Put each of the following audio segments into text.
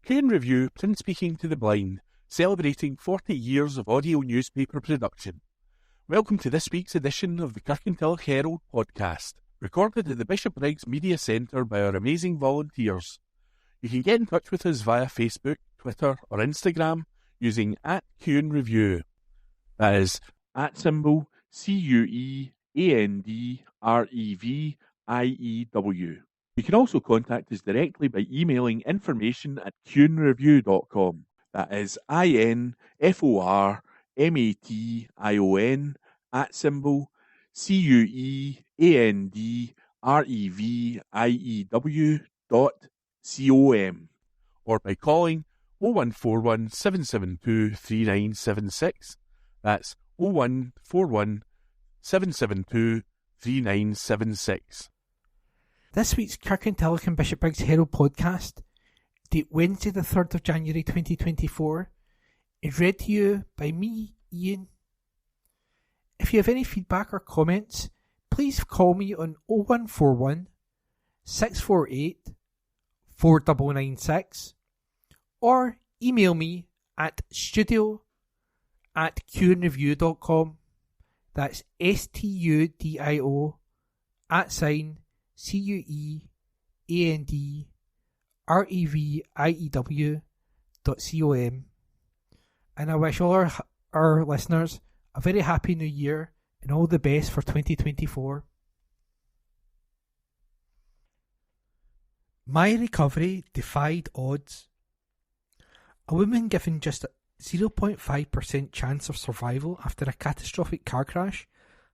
Kirn Review, print speaking to the blind, celebrating 40 years of audio newspaper production. Welcome to this week's edition of the Kirkintilloch Herald podcast, recorded at the Bishopbriggs Media Centre by our amazing volunteers. You can get in touch with us via Facebook, Twitter or Instagram using @QuenReview. That is @CuendReview. You can also contact us directly by emailing information@QuenReview.com. That is INFORMATION @CuendReview.com, or by calling 0141 772 3976. That's 0141 772 3976. This week's Kirkintilloch and Bishopbriggs Herald podcast, date Wednesday the 3rd of January 2024, is read to you by me, Ian. If you have any feedback or comments, please call me on 0141 648 4996 or email me at studio@QuenReview.com. That's STUDIO @CUEANDREVIEW.com. And I wish all our listeners a very happy new year and all the best for 2024. My recovery defied odds. A woman given just a 0.5% chance of survival after a catastrophic car crash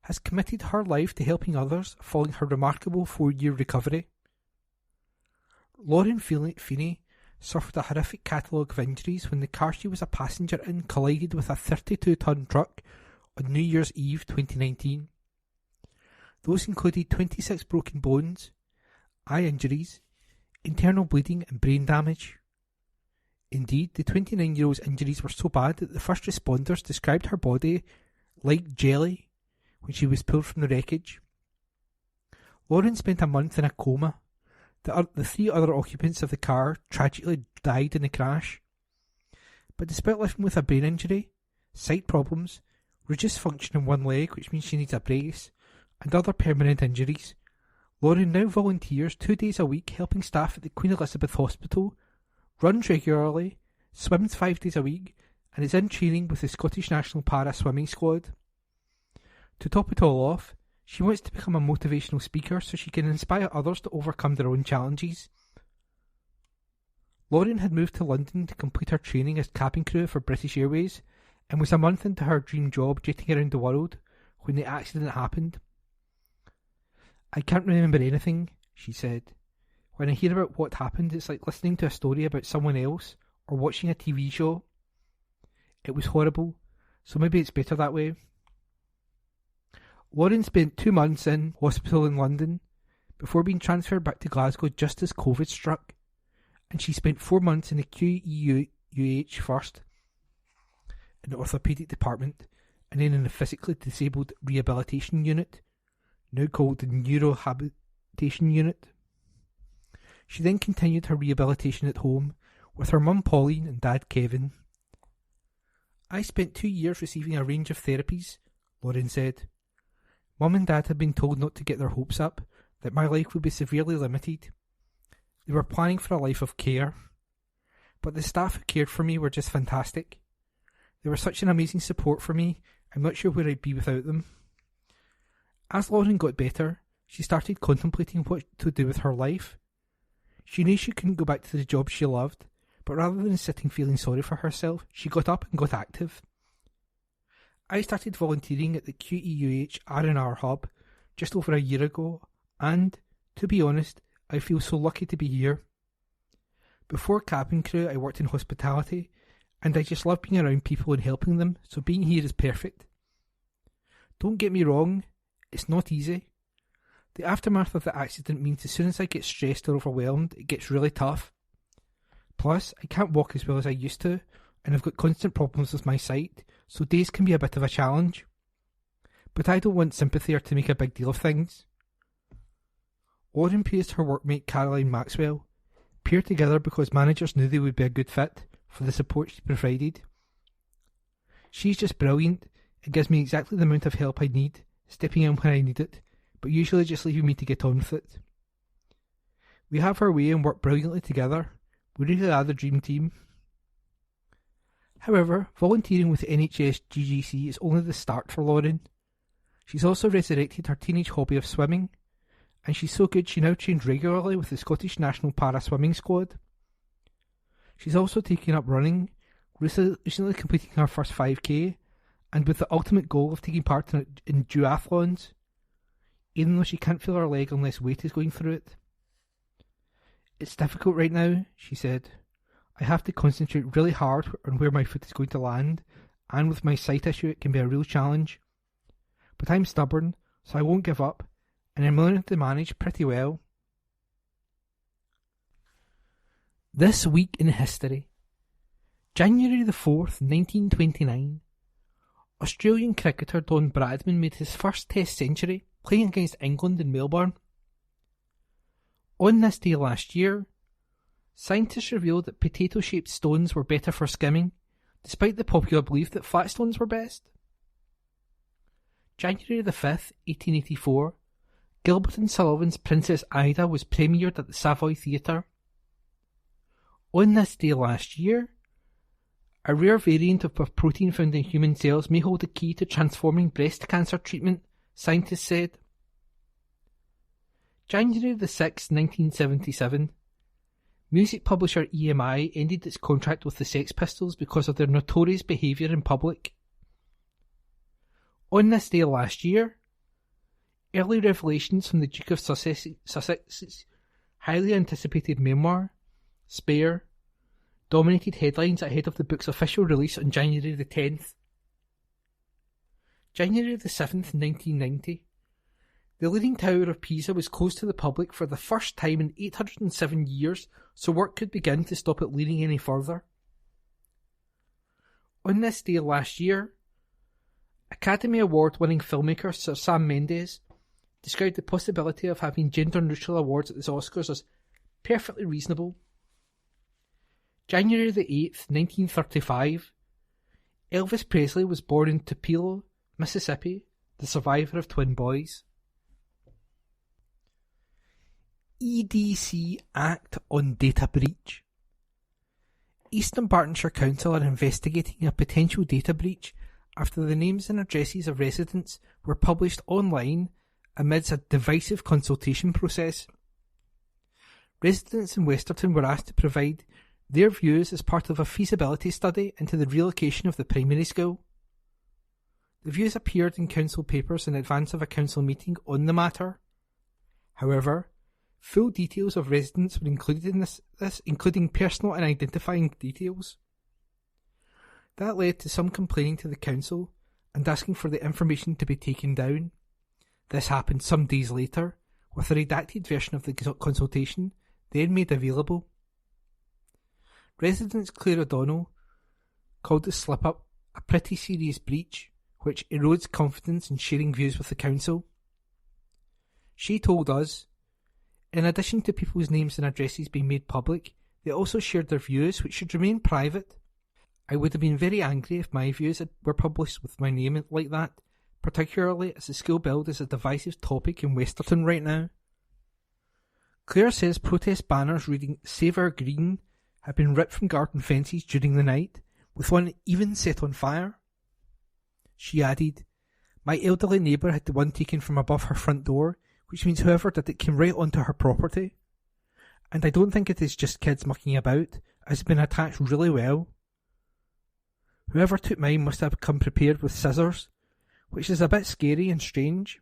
has committed her life to helping others following her remarkable 4-year recovery. Lauren Feeney suffered a horrific catalogue of injuries when the car she was a passenger in collided with a 32-ton truck on New Year's Eve 2019. Those included 26 broken bones, eye injuries, internal bleeding and brain damage. Indeed, the 29-year-old's injuries were so bad that the first responders described her body like jelly when she was pulled from the wreckage. Lauren spent a month in a coma. The 3 other occupants of the car tragically died in the crash. But despite living with a brain injury, sight problems, reduced function in one leg, which means she needs a brace, and other permanent injuries, Lauren now volunteers 2 days a week helping staff at the Queen Elizabeth Hospital, runs regularly, swims 5 days a week, and is in training with the Scottish National Para Swimming Squad. To top it all off, she wants to become a motivational speaker so she can inspire others to overcome their own challenges. Lauren had moved to London to complete her training as cabin crew for British Airways and was a month into her dream job jetting around the world when the accident happened. "I can't remember anything," she said. "When I hear about what happened, it's like listening to a story about someone else or watching a TV show. It was horrible, so maybe it's better that way." Lauren spent 2 months in hospital in London before being transferred back to Glasgow just as COVID struck, and she spent 4 months in the QEUH first, in the orthopaedic department, and then in the physically disabled rehabilitation unit, now called the neurohabilitation unit. She then continued her rehabilitation at home with her mum Pauline and dad Kevin. "I spent 2 years receiving a range of therapies," Lauren said. "Mum and Dad had been told not to get their hopes up, that my life would be severely limited. They were planning for a life of care. But the staff who cared for me were just fantastic. They were such an amazing support for me, I'm not sure where I'd be without them." As Lauren got better, she started contemplating what to do with her life. She knew she couldn't go back to the job she loved, but rather than sitting feeling sorry for herself, she got up and got active. "I started volunteering at the QEUH R&R Hub just over a year ago, and, to be honest, I feel so lucky to be here. Before cabin crew, I worked in hospitality, and I just love being around people and helping them, so being here is perfect. Don't get me wrong, it's not easy. The aftermath of the accident means as soon as I get stressed or overwhelmed, it gets really tough. Plus, I can't walk as well as I used to, and I've got constant problems with my sight, so days can be a bit of a challenge. But I don't want sympathy or to make a big deal of things." Lauren praised her workmate Caroline Maxwell, paired together because managers knew they would be a good fit for the support she provided. She's just brilliant. It gives me exactly the amount of help I need, stepping in when I need it, but usually just leaving me to get on with it. We have our way and work brilliantly together. We really are the dream team. However, volunteering with the NHS GGC is only the start for Lauren. She's also resurrected her teenage hobby of swimming, and she's so good she now trains regularly with the Scottish National Para-Swimming Squad. She's also taken up running, recently completing her first 5k, and with the ultimate goal of taking part in duathlons, even though she can't feel her leg unless weight is going through it. It's difficult right now, she said. I have to concentrate really hard on where my foot is going to land, and with my sight issue it can be a real challenge. But I'm stubborn, so I won't give up, and I'm learning to manage pretty well. This week in history. January the 4th, 1929. Australian cricketer Don Bradman made his first Test century, playing against England in Melbourne. On this day last year, scientists revealed that potato-shaped stones were better for skimming, despite the popular belief that flat stones were best. January the 5th, 1884, Gilbert and Sullivan's Princess Ida was premiered at the Savoy Theatre. On this day last year, a rare variant of a protein found in human cells may hold the key to transforming breast cancer treatment, scientists said. January the 6th, 1977, music publisher EMI ended its contract with the Sex Pistols because of their notorious behaviour in public. On this day last year, early revelations from the Duke of Sussex's highly anticipated memoir, Spare, dominated headlines ahead of the book's official release on January the 10th. January the 7th, 1990. The Leaning Tower of Pisa was closed to the public for the first time in 807 years, so work could begin to stop it leaning any further. On this day last year, Academy Award-winning filmmaker Sir Sam Mendes described the possibility of having gender-neutral awards at the Oscars as perfectly reasonable. January the 8th, 1935, Elvis Presley was born in Tupelo, Mississippi, the survivor of twin boys. EDC Act on Data Breach. East Dunbartonshire Council are investigating a potential data breach after the names and addresses of residents were published online amidst a divisive consultation process. Residents in Westerton were asked to provide their views as part of a feasibility study into the relocation of the primary school. The views appeared in council papers in advance of a council meeting on the matter. However, full details of residents were included in this, including personal and identifying details. That led to some complaining to the council and asking for the information to be taken down. This happened some days later, with a redacted version of the consultation then made available. Residents Claire O'Donnell called the slip-up a pretty serious breach, which erodes confidence in sharing views with the council. She told us, in addition to people's names and addresses being made public, they also shared their views, which should remain private. I would have been very angry if my views were published with my name like that, particularly as the school build is a divisive topic in Westerton right now. Claire says protest banners reading "Save Our Green" had been ripped from garden fences during the night, with one even set on fire. She added, "My elderly neighbour had the one taken from above her front door, which means whoever did it came right onto her property. And I don't think it is just kids mucking about, as it's been attached really well. Whoever took mine must have come prepared with scissors, which is a bit scary and strange."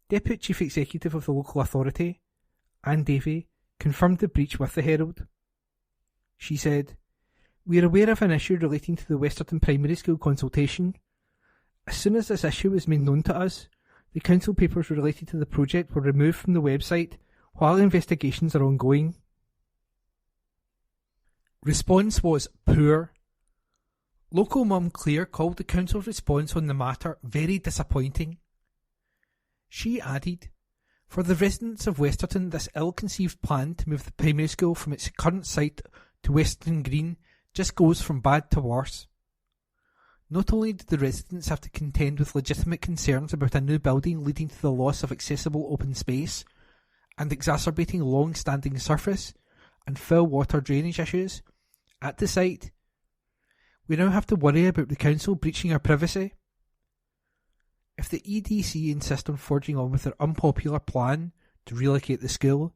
Deputy Chief Executive of the local authority, Anne Davey, confirmed the breach with the Herald. She said, "We are aware of an issue relating to the Westerton Primary School consultation. As soon as this issue was made known to us, the council papers related to the project were removed from the website while investigations are ongoing." Response was poor. Local mum Claire called the council's response on the matter very disappointing. She added, For the residents of Westerton, this ill-conceived plan to move the primary school from its current site to Westerton Green just goes from bad to worse. Not only do the residents have to contend with legitimate concerns about a new building leading to the loss of accessible open space and exacerbating long-standing surface and foul water drainage issues at the site, we now have to worry about the council breaching our privacy. If the EDC insist on forging on with their unpopular plan to relocate the school,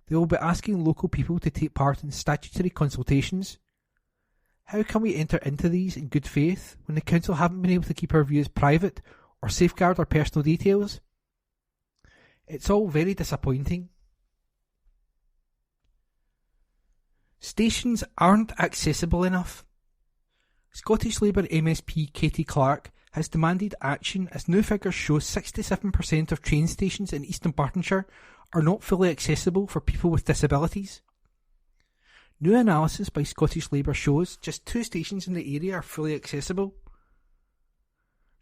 they will be asking local people to take part in statutory consultations. How can we enter into these in good faith when the council haven't been able to keep our views private or safeguard our personal details? It's all very disappointing. Stations aren't accessible enough. Scottish Labour MSP Katie Clark has demanded action as new figures show 67% of train stations in Eastern Bartonshire are not fully accessible for people with disabilities. New analysis by Scottish Labour shows just 2 stations in the area are fully accessible.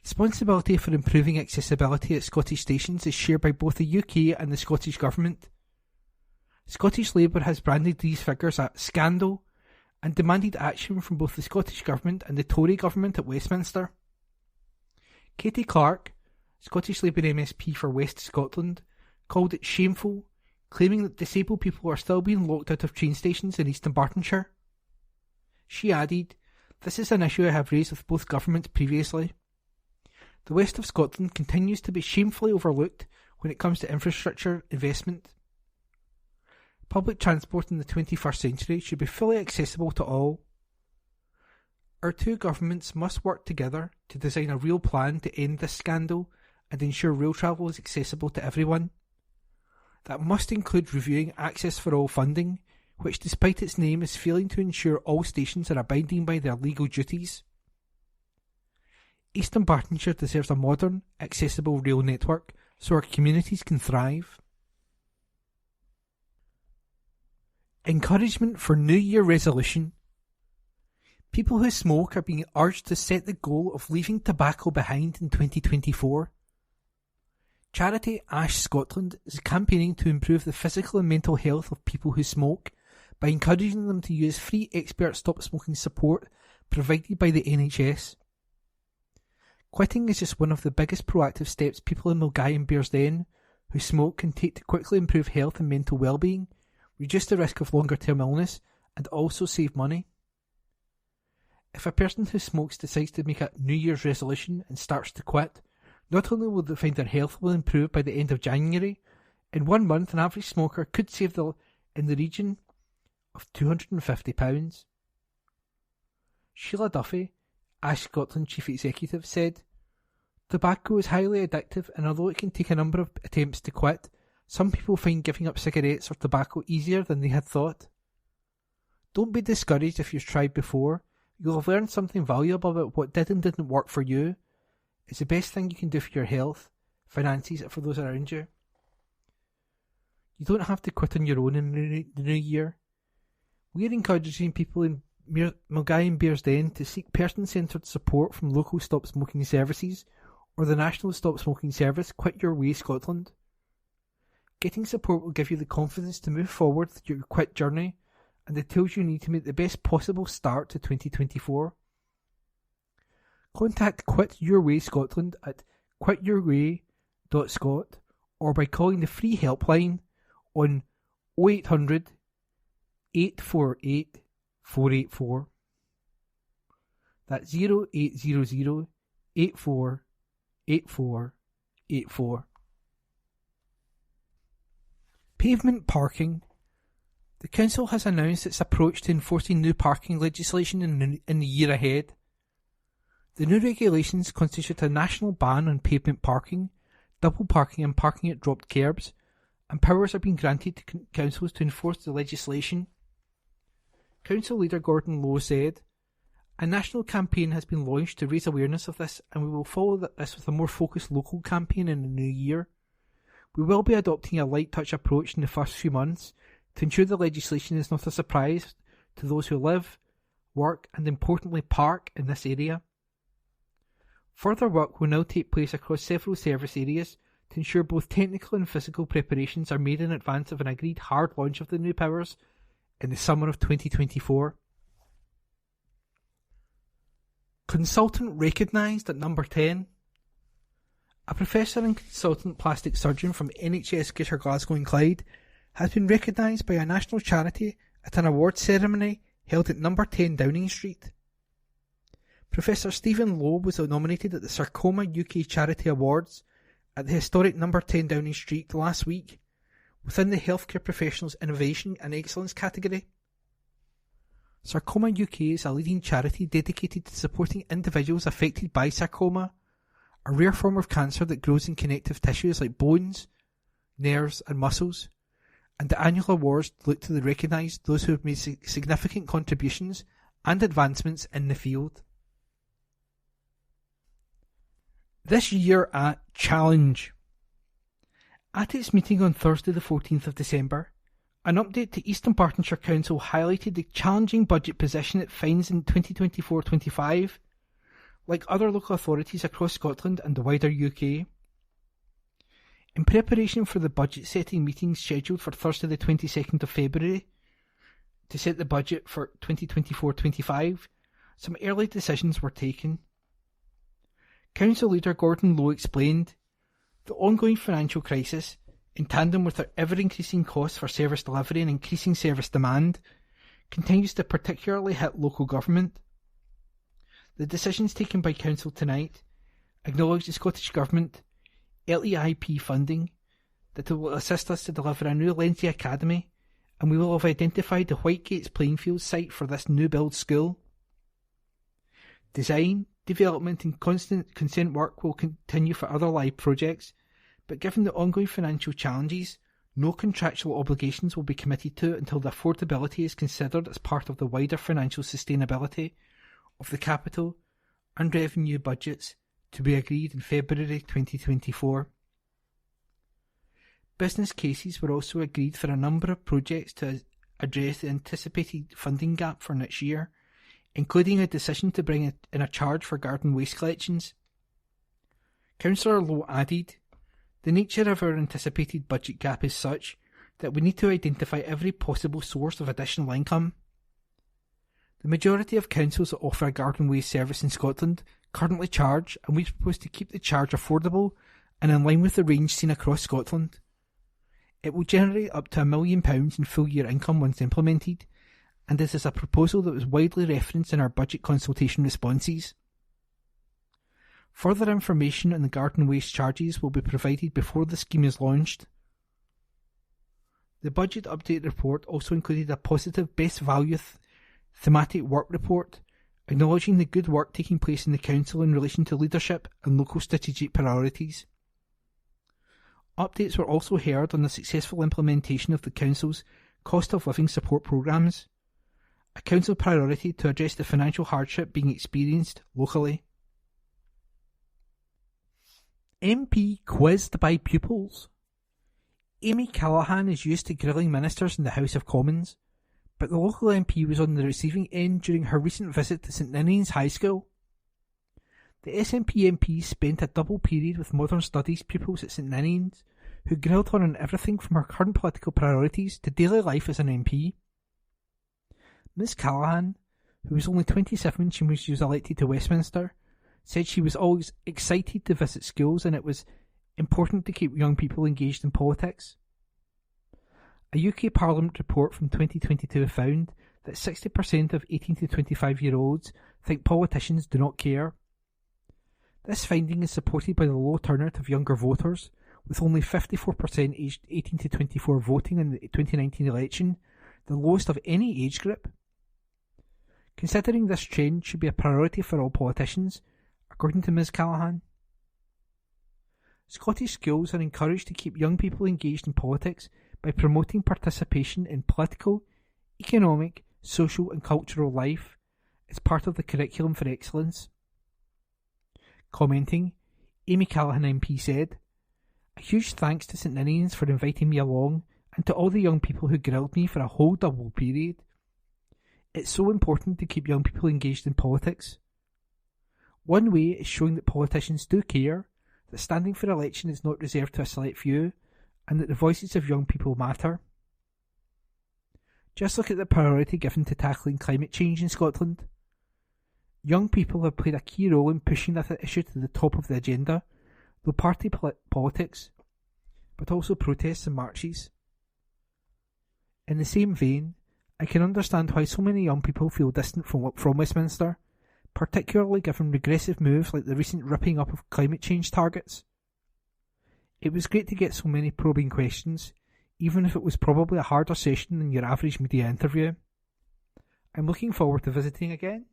Responsibility for improving accessibility at Scottish stations is shared by both the UK and the Scottish Government. Scottish Labour has branded these figures as scandal and demanded action from both the Scottish Government and the Tory Government at Westminster. Katie Clark, Scottish Labour MSP for West Scotland, called it shameful, claiming that disabled people are still being locked out of train stations in Eastern Bartonshire. She added, "This is an issue I have raised with both governments previously. The west of Scotland continues to be shamefully overlooked when it comes to infrastructure investment. Public transport in the 21st century should be fully accessible to all. Our 2 governments must work together to design a real plan to end this scandal and ensure rail travel is accessible to everyone. That must include reviewing Access for All funding, which despite its name is failing to ensure all stations are abiding by their legal duties. Eastern Bartonshire deserves a modern, accessible rail network so our communities can thrive." Encouragement for New Year resolution. People who smoke are being urged to set the goal of leaving tobacco behind in 2024. Charity Ash Scotland is campaigning to improve the physical and mental health of people who smoke by encouraging them to use free expert stop smoking support provided by the NHS. Quitting is just one of the biggest proactive steps people in Milngavie and Bearsden who smoke can take to quickly improve health and mental well-being, reduce the risk of longer-term illness, and also save money. If a person who smokes decides to make a New Year's resolution and starts to quit, not only will they find their health will improve by the end of January, in 1 month an average smoker could save in the region of £250. Sheila Duffy, Ash Scotland Chief Executive, said, "Tobacco is highly addictive, and although it can take a number of attempts to quit, some people find giving up cigarettes or tobacco easier than they had thought. Don't be discouraged if you've tried before. You'll have learned something valuable about what did and didn't work for you. It's the best thing you can do for your health, finances, and for those around you. You don't have to quit on your own in the new year. We're encouraging people in Milngavie and Bearsden to seek person-centred support from local stop smoking services or the National Stop Smoking Service Quit Your Way Scotland. Getting support will give you the confidence to move forward with your quit journey and the tools you need to make the best possible start to 2024. Contact Quit Your Way Scotland at quityourway.scot or by calling the free helpline on 0800 848 484. That's 0800 84 8484. Pavement parking. The Council has announced its approach to enforcing new parking legislation in the year ahead. The new regulations constitute a national ban on pavement parking, double parking and parking at dropped curbs, and powers are being granted to councils to enforce the legislation. Council leader Gordon Lowe said, "A national campaign has been launched to raise awareness of this, and we will follow this with a more focused local campaign in the new year. We will be adopting a light touch approach in the first few months to ensure the legislation is not a surprise to those who live, work and importantly park in this area. Further work will now take place across several service areas to ensure both technical and physical preparations are made in advance of an agreed hard launch of the new powers in the summer of 2024. Consultant recognised at number 10. A professor and consultant plastic surgeon from NHS Greater Glasgow and Clyde has been recognised by a national charity at an awards ceremony held at number 10 Downing Street. Professor Stephen Lowe was nominated at the Sarcoma UK Charity Awards at the historic number 10 Downing Street last week within the Healthcare Professionals Innovation and Excellence category. Sarcoma UK is a leading charity dedicated to supporting individuals affected by sarcoma, a rare form of cancer that grows in connective tissues like bones, nerves and muscles, and the annual awards look to recognise those who have made significant contributions and advancements in the field. This year at Challenge. At its meeting on Thursday the 14th of December, an update to East Dunbartonshire Council highlighted the challenging budget position it finds in 2024-25, like other local authorities across Scotland and the wider UK. In preparation for the budget setting meeting scheduled for Thursday the 22nd of February to set the budget for 2024-25, some early decisions were taken. Council leader Gordon Lowe explained, the ongoing financial crisis, in tandem with our ever-increasing costs for service delivery and increasing service demand, continues to particularly hit local government. The decisions taken by Council tonight acknowledge the Scottish Government LEIP funding that will assist us to deliver a new Lenzie Academy, and we will have identified the Whitegates Plainfield site for this new build school. Design, development and consent work will continue for other live projects, but given the ongoing financial challenges, no contractual obligations will be committed to until the affordability is considered as part of the wider financial sustainability of the capital and revenue budgets to be agreed in February 2024. Business cases were also agreed for a number of projects to address the anticipated funding gap for next year, including a decision to bring in a charge for garden waste collections. Councillor Lowe added, the nature of our anticipated budget gap is such that we need to identify every possible source of additional income. The majority of councils that offer a garden waste service in Scotland currently charge, and we propose to keep the charge affordable and in line with the range seen across Scotland. It will generate up to £1 million in full year income once implemented, and this is a proposal that was widely referenced in our budget consultation responses. Further information on the garden waste charges will be provided before the scheme is launched. The budget update report also included a positive best value thematic work report, acknowledging the good work taking place in the council in relation to leadership and local strategic priorities. Updates were also heard on the successful implementation of the council's cost of living support programmes, a council priority to address the financial hardship being experienced locally. MP quizzed by pupils. Amy Callaghan is used to grilling ministers in the House of Commons, but the local MP was on the receiving end during her recent visit to St Ninians High School. The SNP MP spent a double period with modern studies pupils at St Ninians, who grilled her on everything from her current political priorities to daily life as an MP. Ms Callaghan, who was only 27 when she was elected to Westminster, said she was always excited to visit schools and it was important to keep young people engaged in politics. A UK Parliament report from 2022 found that 60% of 18 to 25-year-olds think politicians do not care. This finding is supported by the low turnout of younger voters, with only 54% aged 18 to 24 voting in the 2019 election, the lowest of any age group. Considering this trend should be a priority for all politicians, according to Ms Callaghan. Scottish schools are encouraged to keep young people engaged in politics by promoting participation in political, economic, social and cultural life as part of the curriculum for excellence. Commenting, Amy Callaghan MP said, "A huge thanks to St Ninians for inviting me along and to all the young people who grilled me for a whole double period. It's so important to keep young people engaged in politics. One way is showing that politicians do care, that standing for election is not reserved to a select few, and that the voices of young people matter. Just look at the priority given to tackling climate change in Scotland. Young people have played a key role in pushing that issue to the top of the agenda, though party politics, but also protests and marches. In the same vein, I can understand why so many young people feel distant from Westminster, particularly given regressive moves like the recent ripping up of climate change targets. It was great to get so many probing questions, even if it was probably a harder session than your average media interview. I'm looking forward to visiting again.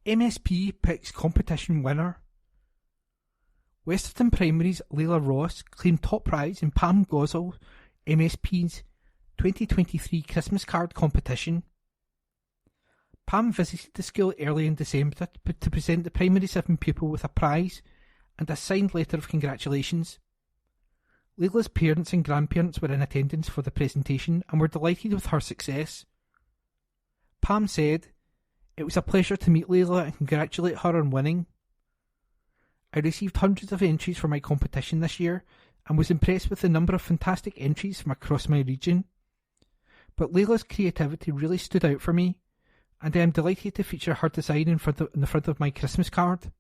MSP picks competition winner. Westerton Primary's Layla Ross claimed top prize in Pam Gosal MSP's 2023 Christmas card competition. Pam visited the school early in December to present the Primary 7 pupil with a prize and a signed letter of congratulations. Layla's parents and grandparents were in attendance for the presentation and were delighted with her success. Pam said, "It was a pleasure to meet Layla and congratulate her on winning. I received hundreds of entries for my competition this year and was impressed with the number of fantastic entries from across my region. But Layla's creativity really stood out for me, and I am delighted to feature her design in the front of my Christmas card.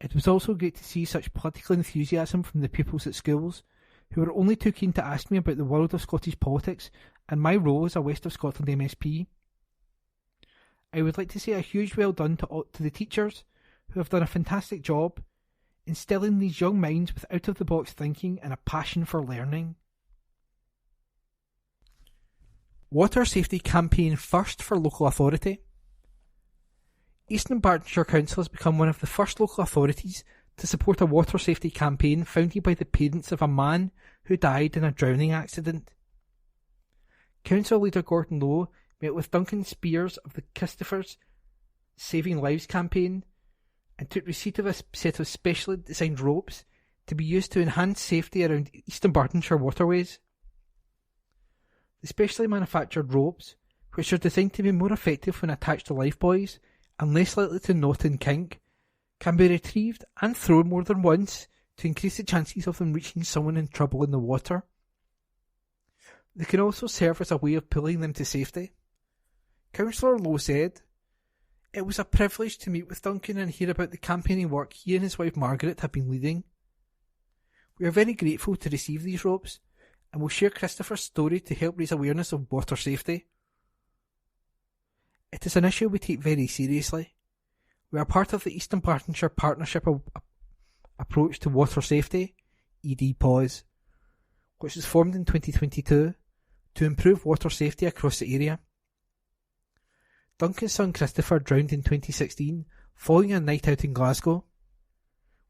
It was also great to see such political enthusiasm from the pupils at schools, who were only too keen to ask me about the world of Scottish politics and my role as a West of Scotland MSP. I would like to say a huge well done to the teachers, who have done a fantastic job instilling these young minds with out-of-the-box thinking and a passion for learning." Water safety campaign first for local authority. Eastern Bartonshire Council has become one of the first local authorities to support a water safety campaign founded by the parents of a man who died in a drowning accident. Council leader Gordon Lowe met with Duncan Spears of the Christopher's Saving Lives campaign and took receipt of a set of specially designed ropes to be used to enhance safety around Eastern Bartonshire waterways. The specially manufactured ropes, which are designed to be more effective when attached to lifebuoys and less likely to knot and kink, can be retrieved and thrown more than once to increase the chances of them reaching someone in trouble in the water. They can also serve as a way of pulling them to safety. Councillor Lowe said, "It was a privilege to meet with Duncan and hear about the campaigning work he and his wife Margaret have been leading. We are very grateful to receive these ropes and will share Christopher's story to help raise awareness of water safety. It is an issue we take very seriously. We are part of the Eastern Bartonshire Partnership Approach to Water Safety, EDPAWS, which was formed in 2022 to improve water safety across the area. Duncan's son Christopher drowned in 2016 following a night out in Glasgow.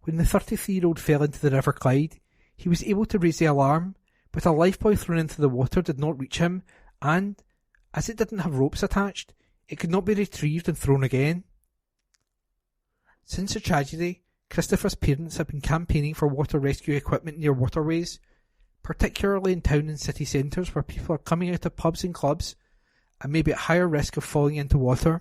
When the 33-year-old fell into the River Clyde, he was able to raise the alarm, but a lifebuoy thrown into the water did not reach him, and, as it didn't have ropes attached, it could not be retrieved and thrown again. Since the tragedy, Christopher's parents have been campaigning for water rescue equipment near waterways, particularly in town and city centres where people are coming out of pubs and clubs and may be at higher risk of falling into water.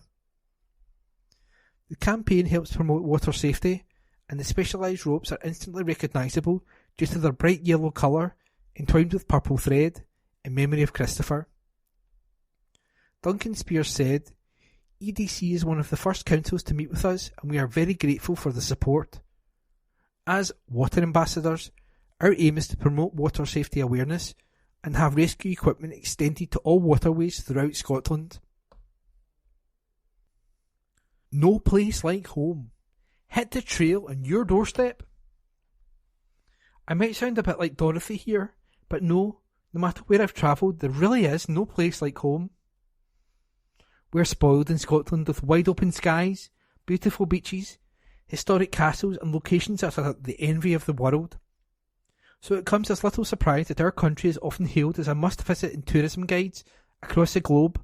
The campaign helps promote water safety, and the specialised ropes are instantly recognisable due to their bright yellow colour entwined with purple thread in memory of Christopher. Duncan Spears said, "EDC is one of the first councils to meet with us and we are very grateful for the support. As water ambassadors, our aim is to promote water safety awareness and have rescue equipment extended to all waterways throughout Scotland." No place like home. Hit the trail on your doorstep. I might sound a bit like Dorothy here, but no matter where I've travelled, there really is no place like home. We're spoiled in Scotland with wide open skies, beautiful beaches, historic castles and locations that are the envy of the world. So it comes as little surprise that our country is often hailed as a must-visit in tourism guides across the globe.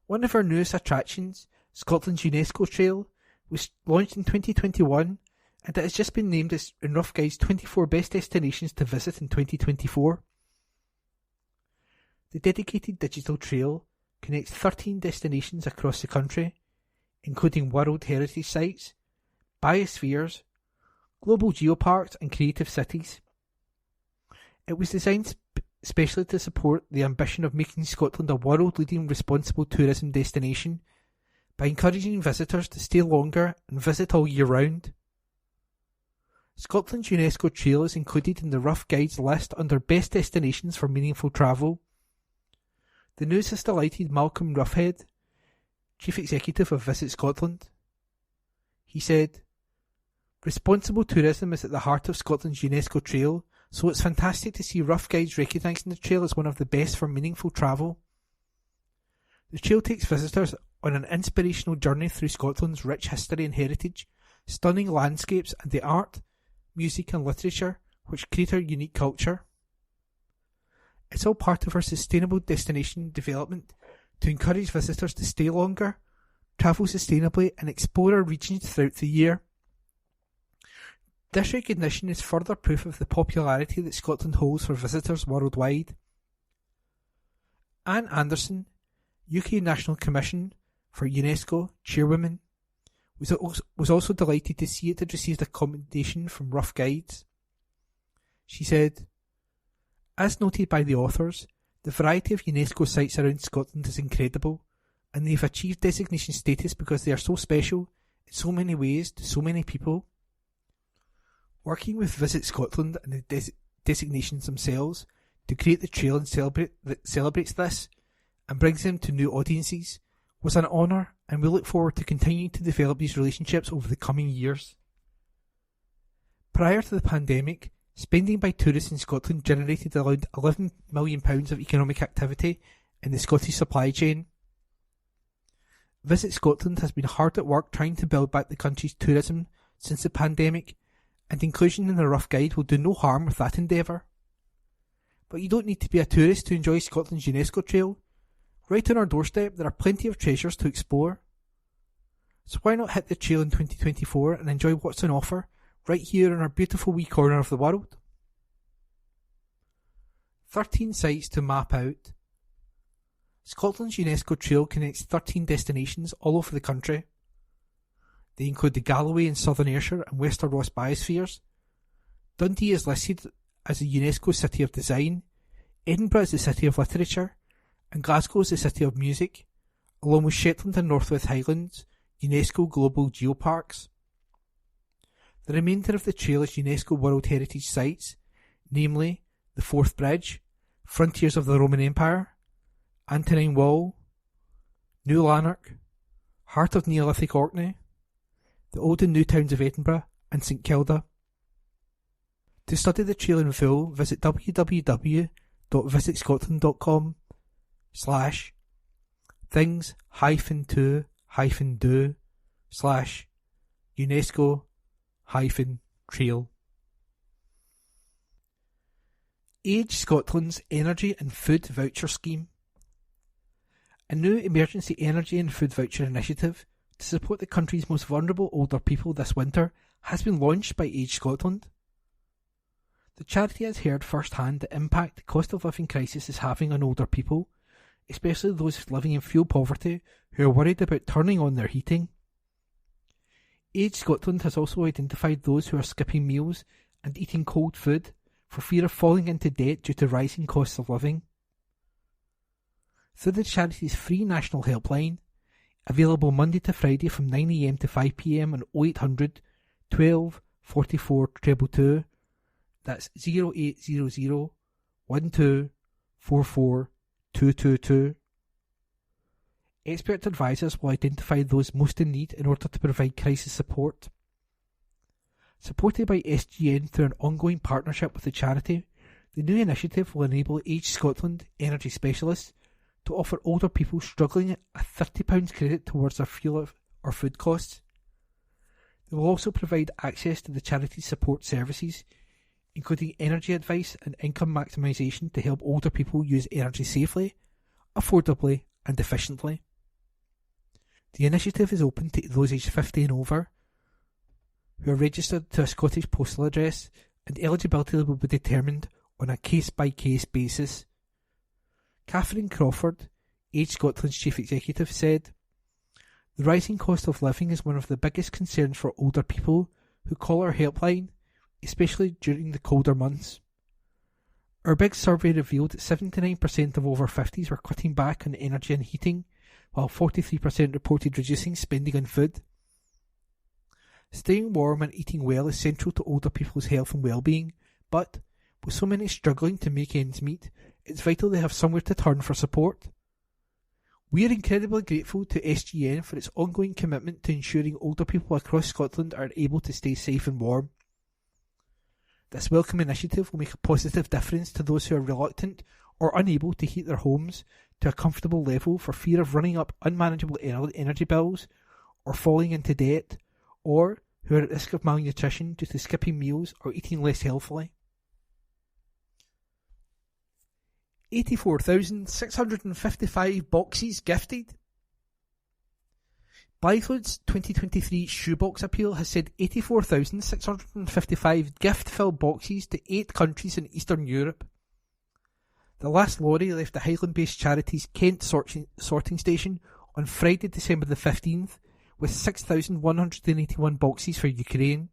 One of our newest attractions, Scotland's UNESCO Trail, was launched in 2021 and it has just been named as in Rough Guide's 24 best destinations to visit in 2024. The dedicated digital trail connects 13 destinations across the country, including World Heritage Sites, biospheres, global geoparks and creative cities. It was designed especially to support the ambition of making Scotland a world-leading responsible tourism destination by encouraging visitors to stay longer and visit all year round. Scotland's UNESCO Trail is included in the Rough Guide's list under Best Destinations for Meaningful Travel. The news has delighted Malcolm Roughhead, Chief Executive of Visit Scotland. He said, "Responsible tourism is at the heart of Scotland's UNESCO Trail, so it's fantastic to see Rough Guides recognising the trail as one of the best for meaningful travel. The trail takes visitors on an inspirational journey through Scotland's rich history and heritage, stunning landscapes and the art, music and literature which create our unique culture. It's all part of our sustainable destination development to encourage visitors to stay longer, travel sustainably and explore our regions throughout the year. This recognition is further proof of the popularity that Scotland holds for visitors worldwide." Anne Anderson, UK National Commission for UNESCO Chairwoman, was also delighted to see it had received a commendation from Rough Guides. She said, "As noted by the authors, the variety of UNESCO sites around Scotland is incredible, and they've achieved designation status because they are so special in so many ways to so many people. Working with Visit Scotland and the designations themselves to create the trail and that celebrates this and brings them to new audiences was an honour, and we look forward to continuing to develop these relationships over the coming years." Prior to the pandemic, spending by tourists in Scotland generated around £11 million of economic activity in the Scottish supply chain. Visit Scotland has been hard at work trying to build back the country's tourism since the pandemic, and inclusion in the Rough Guide will do no harm with that endeavour. But you don't need to be a tourist to enjoy Scotland's UNESCO Trail. Right on our doorstep there are plenty of treasures to explore. So why not hit the trail in 2024 and enjoy what's on offer right here in our beautiful wee corner of the world? 13 sites to map out. Scotland's UNESCO Trail connects 13 destinations all over the country. They include the Galloway in Southern Ayrshire and Wester Ross biospheres. Dundee is listed as a UNESCO City of Design, Edinburgh is the City of Literature, and Glasgow is the City of Music, along with Shetland and North West Highlands, UNESCO Global Geoparks. The remainder of the trail is UNESCO World Heritage Sites, namely the Forth Bridge, Frontiers of the Roman Empire, Antonine Wall, New Lanark, Heart of Neolithic Orkney, the old and new towns of Edinburgh and St Kilda. To study the trail in full, visit www.visitscotland.com/things-to-do/UNESCO-trail. Age Scotland's Energy and Food Voucher Scheme. A new emergency energy and food voucher initiative to support the country's most vulnerable older people this winter has been launched by Age Scotland. The charity has heard firsthand the impact the cost of living crisis is having on older people, especially those living in fuel poverty who are worried about turning on their heating. Age Scotland has also identified those who are skipping meals and eating cold food for fear of falling into debt due to rising costs of living. Through the charity's free national helpline, available Monday to Friday from 9 AM to 5 PM on 0800 12 44 222, that's 0800 12 44 222. Expert advisors will identify those most in need in order to provide crisis support. Supported by SGN through an ongoing partnership with the charity, the new initiative will enable Age Scotland energy specialists to offer older people struggling a £30 credit towards their fuel or food costs. They will also provide access to the charity's support services, including energy advice and income maximisation to help older people use energy safely, affordably and efficiently. The initiative is open to those aged 50 and over who are registered to a Scottish postal address, and eligibility will be determined on a case-by-case basis. Catherine Crawford, Age Scotland's Chief Executive, said, The rising cost of living is one of the biggest concerns for older people who call our helpline, especially during the colder months. Our big survey revealed that 79% of over 50s were cutting back on energy and heating, while 43% reported reducing spending on food. Staying warm and eating well is central to older people's health and well-being, but with so many struggling to make ends meet, it's vital they have somewhere to turn for support. We are incredibly grateful to SGN for its ongoing commitment to ensuring older people across Scotland are able to stay safe and warm. This welcome initiative will make a positive difference to those who are reluctant or unable to heat their homes to a comfortable level for fear of running up unmanageable energy bills or falling into debt, or who are at risk of malnutrition due to skipping meals or eating less healthily. 84,655 boxes gifted. Blythewood's 2023 shoebox appeal has said 84,655 gift-filled boxes to 8 countries in Eastern Europe. The last lorry left the Highland-based charity's Kent sorting station on Friday, December the 15th, with 6,181 boxes for Ukraine.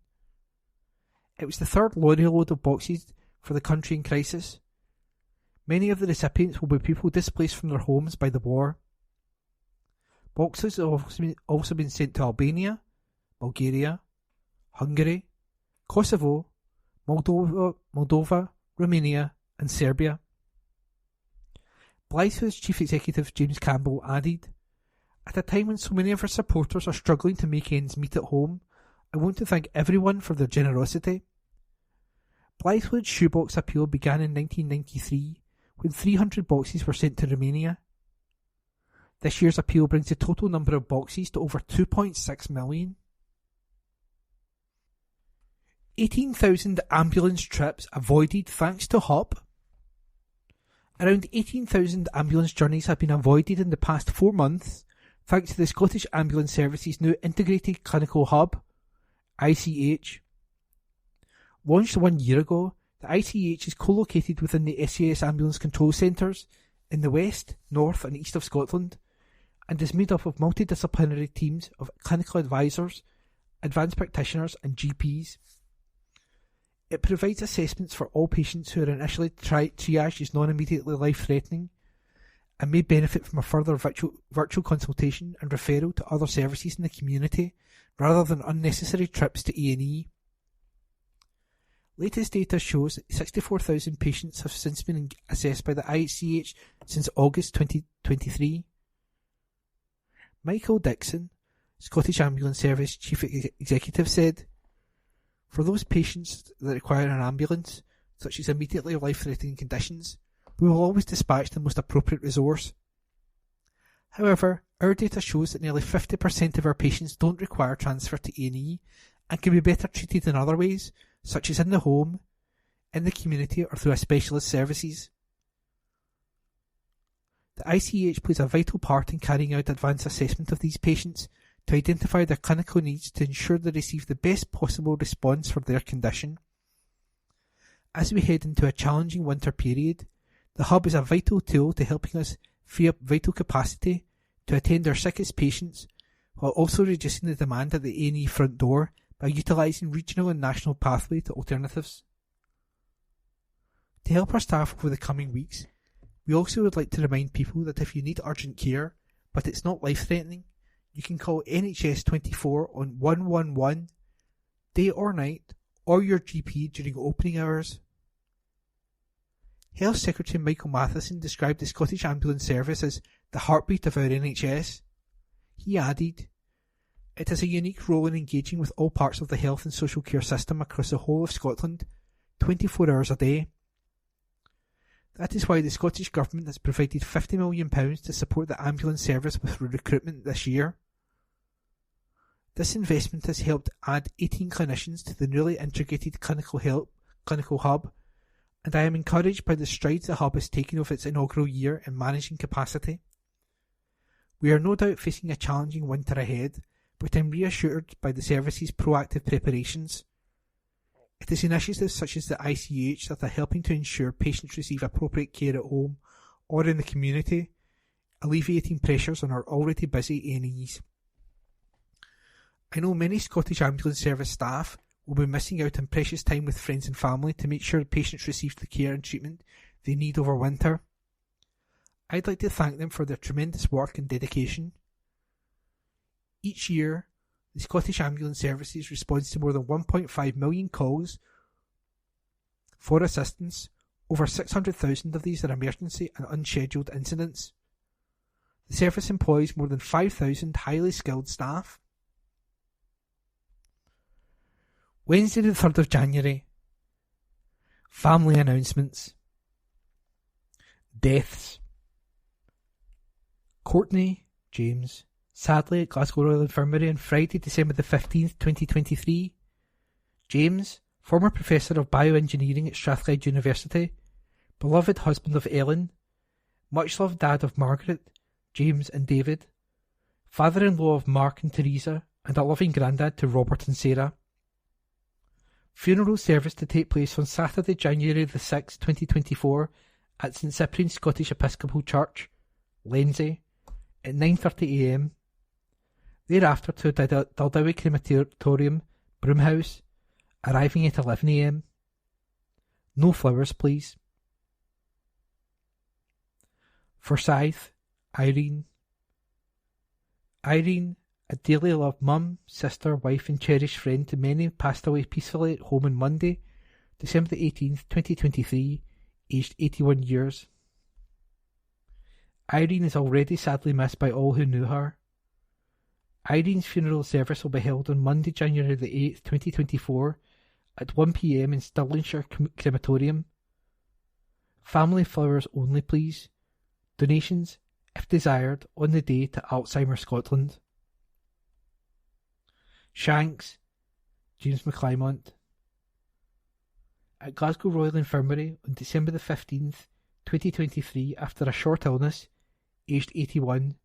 It was the third lorry load of boxes for the country in crisis. Many of the recipients will be people displaced from their homes by the war. Boxes have also been sent to Albania, Bulgaria, Hungary, Kosovo, Moldova, Romania and Serbia. Blythewood's chief executive James Campbell added, "At a time when so many of our supporters are struggling to make ends meet at home, I want to thank everyone for their generosity." Blythewood's shoebox appeal began in 1993 when 300 boxes were sent to Romania. This year's appeal brings the total number of boxes to over 2.6 million. 18,000 ambulance trips avoided thanks to HOP. Around 18,000 ambulance journeys have been avoided in the past 4 months thanks to the Scottish Ambulance Service's new Integrated Clinical Hub, ICH. Launched 1 year ago, the ICH is co-located within the SAS Ambulance Control Centres in the west, north and east of Scotland, and is made up of multidisciplinary teams of clinical advisors, advanced practitioners and GPs. It provides assessments for all patients who are initially triaged as non-immediately life-threatening and may benefit from a further virtual consultation and referral to other services in the community rather than unnecessary trips to A&E. Latest data shows that 64,000 patients have since been assessed by the ICH since August 2023. Michael Dixon, Scottish Ambulance Service Chief Executive, said, "For those patients that require an ambulance, such as immediately life-threatening conditions, we will always dispatch the most appropriate resource. However, our data shows that nearly 50% of our patients don't require transfer to A&E and can be better treated in other ways, such as in the home, in the community or through our specialist services." The ICH plays a vital part in carrying out advanced assessment of these patients to identify their clinical needs to ensure they receive the best possible response for their condition. As we head into a challenging winter period, the Hub is a vital tool to helping us free up vital capacity to attend our sickest patients, while also reducing the demand at the A&E front door by utilising regional and national pathway to alternatives. To help our staff over the coming weeks, we also would like to remind people that if you need urgent care, but it's not life-threatening, you can call NHS 24 on 111, day or night, or your GP during opening hours. Health Secretary Michael Matheson described the Scottish Ambulance Service as the heartbeat of our NHS. He added, "It has a unique role in engaging with all parts of the health and social care system across the whole of Scotland, 24 hours a day. That is why the Scottish Government has provided £50 million to support the ambulance service with recruitment this year. This investment has helped add 18 clinicians to the newly integrated clinical hub, and I am encouraged by the strides the hub has taken over its inaugural year in managing capacity. We are no doubt facing a challenging winter ahead, but I am reassured by the service's proactive preparations. It is initiatives such as the ICH that are helping to ensure patients receive appropriate care at home or in the community, alleviating pressures on our already busy A&Es. I know many Scottish Ambulance Service staff will be missing out on precious time with friends and family to make sure patients receive the care and treatment they need over winter. I'd like to thank them for their tremendous work and dedication. Each year, the Scottish Ambulance Services responds to more than 1.5 million calls for assistance. Over 600,000 of these are emergency and unscheduled incidents. The service employs more than 5,000 highly skilled staff. Wednesday the 3rd of January. Family announcements. Deaths. Courtney James, sadly at Glasgow Royal Infirmary on Friday, December the 15th, 2023. James, former Professor of Bioengineering at Strathclyde University, beloved husband of Ellen, much-loved dad of Margaret, James and David, father-in-law of Mark and Teresa, and a loving granddad to Robert and Sarah. Funeral service to take place on Saturday, January the 6th, 2024 at St Cyprian Scottish Episcopal Church, Lenzie, at 9:30am. Thereafter to Daldowie Crematorium, Broomhouse, arriving at 11am. No flowers, please. Forsyth, Irene. Irene, a dearly loved mum, sister, wife and cherished friend to many, passed away peacefully at home on Monday, December the 18th, 2023, aged 81 years. Irene is already sadly missed by all who knew her. Irene's funeral service will be held on Monday, January the 8th, 2024 at 1pm in Stirlingshire Crematorium. Family flowers only, please. Donations, if desired, on the day to Alzheimer's Scotland. Shanks, James McClymont. At Glasgow Royal Infirmary on December the 15th, 2023, after a short illness, aged 81.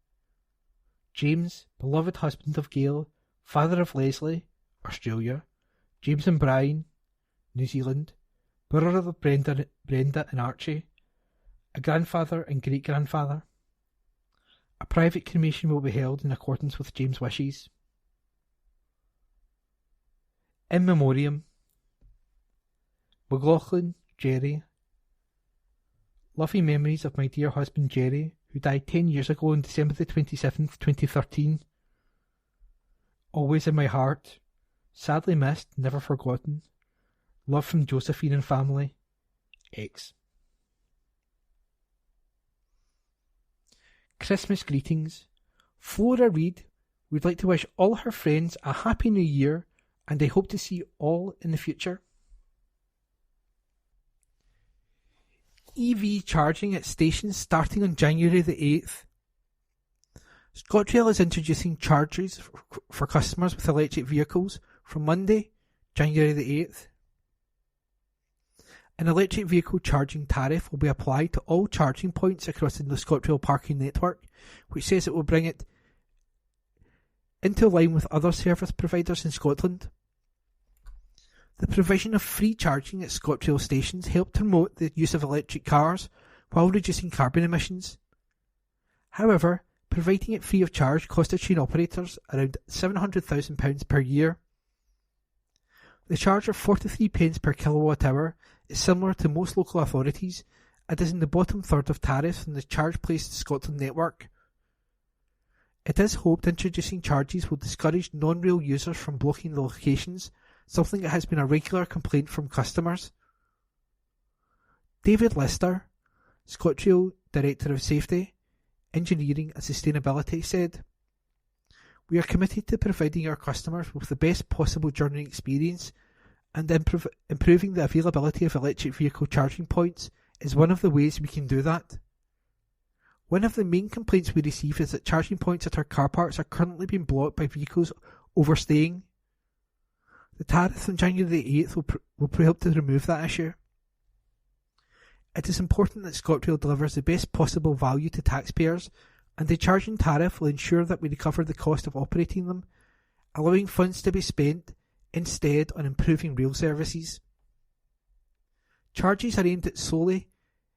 James, beloved husband of Gail, father of Leslie, Australia, James and Brian, New Zealand, brother of Brenda and Archie, a grandfather and great-grandfather. A private cremation will be held in accordance with James' wishes. In memoriam. McLaughlin, Jerry. Loving memories of my dear husband Jerry, who died 10 years ago on December the 27th, 2013. Always in my heart. Sadly missed, never forgotten. Love from Josephine and family. X. Christmas greetings. Flora Reid would like to wish all her friends a happy new year, and I hope to see you all in the future. EV charging at stations starting on January the 8th. ScotRail is introducing charges for customers with electric vehicles from Monday, January the 8th. An electric vehicle charging tariff will be applied to all charging points across the ScotRail parking network, which says it will bring it into line with other service providers in Scotland. The provision of free charging at ScotRail stations helped promote the use of electric cars while reducing carbon emissions. However, providing it free of charge costed train operators around £700,000 per year. The charge of 43 pence per kilowatt hour is similar to most local authorities and is in the bottom third of tariffs in the Charge Place Scotland network. It is hoped introducing charges will discourage non-rail users from blocking the locations, something that has been a regular complaint from customers. David Lister, ScotRail Director of Safety, Engineering and Sustainability, said, "We are committed to providing our customers with the best possible journey experience, and improving the availability of electric vehicle charging points is one of the ways we can do that. One of the main complaints we receive is that charging points at our car parks are currently being blocked by vehicles overstaying. The tariff on January the 8th will help to remove that issue. It is important that ScotRail delivers the best possible value to taxpayers, and the charging tariff will ensure that we recover the cost of operating them, allowing funds to be spent instead on improving rail services. Charges are aimed at solely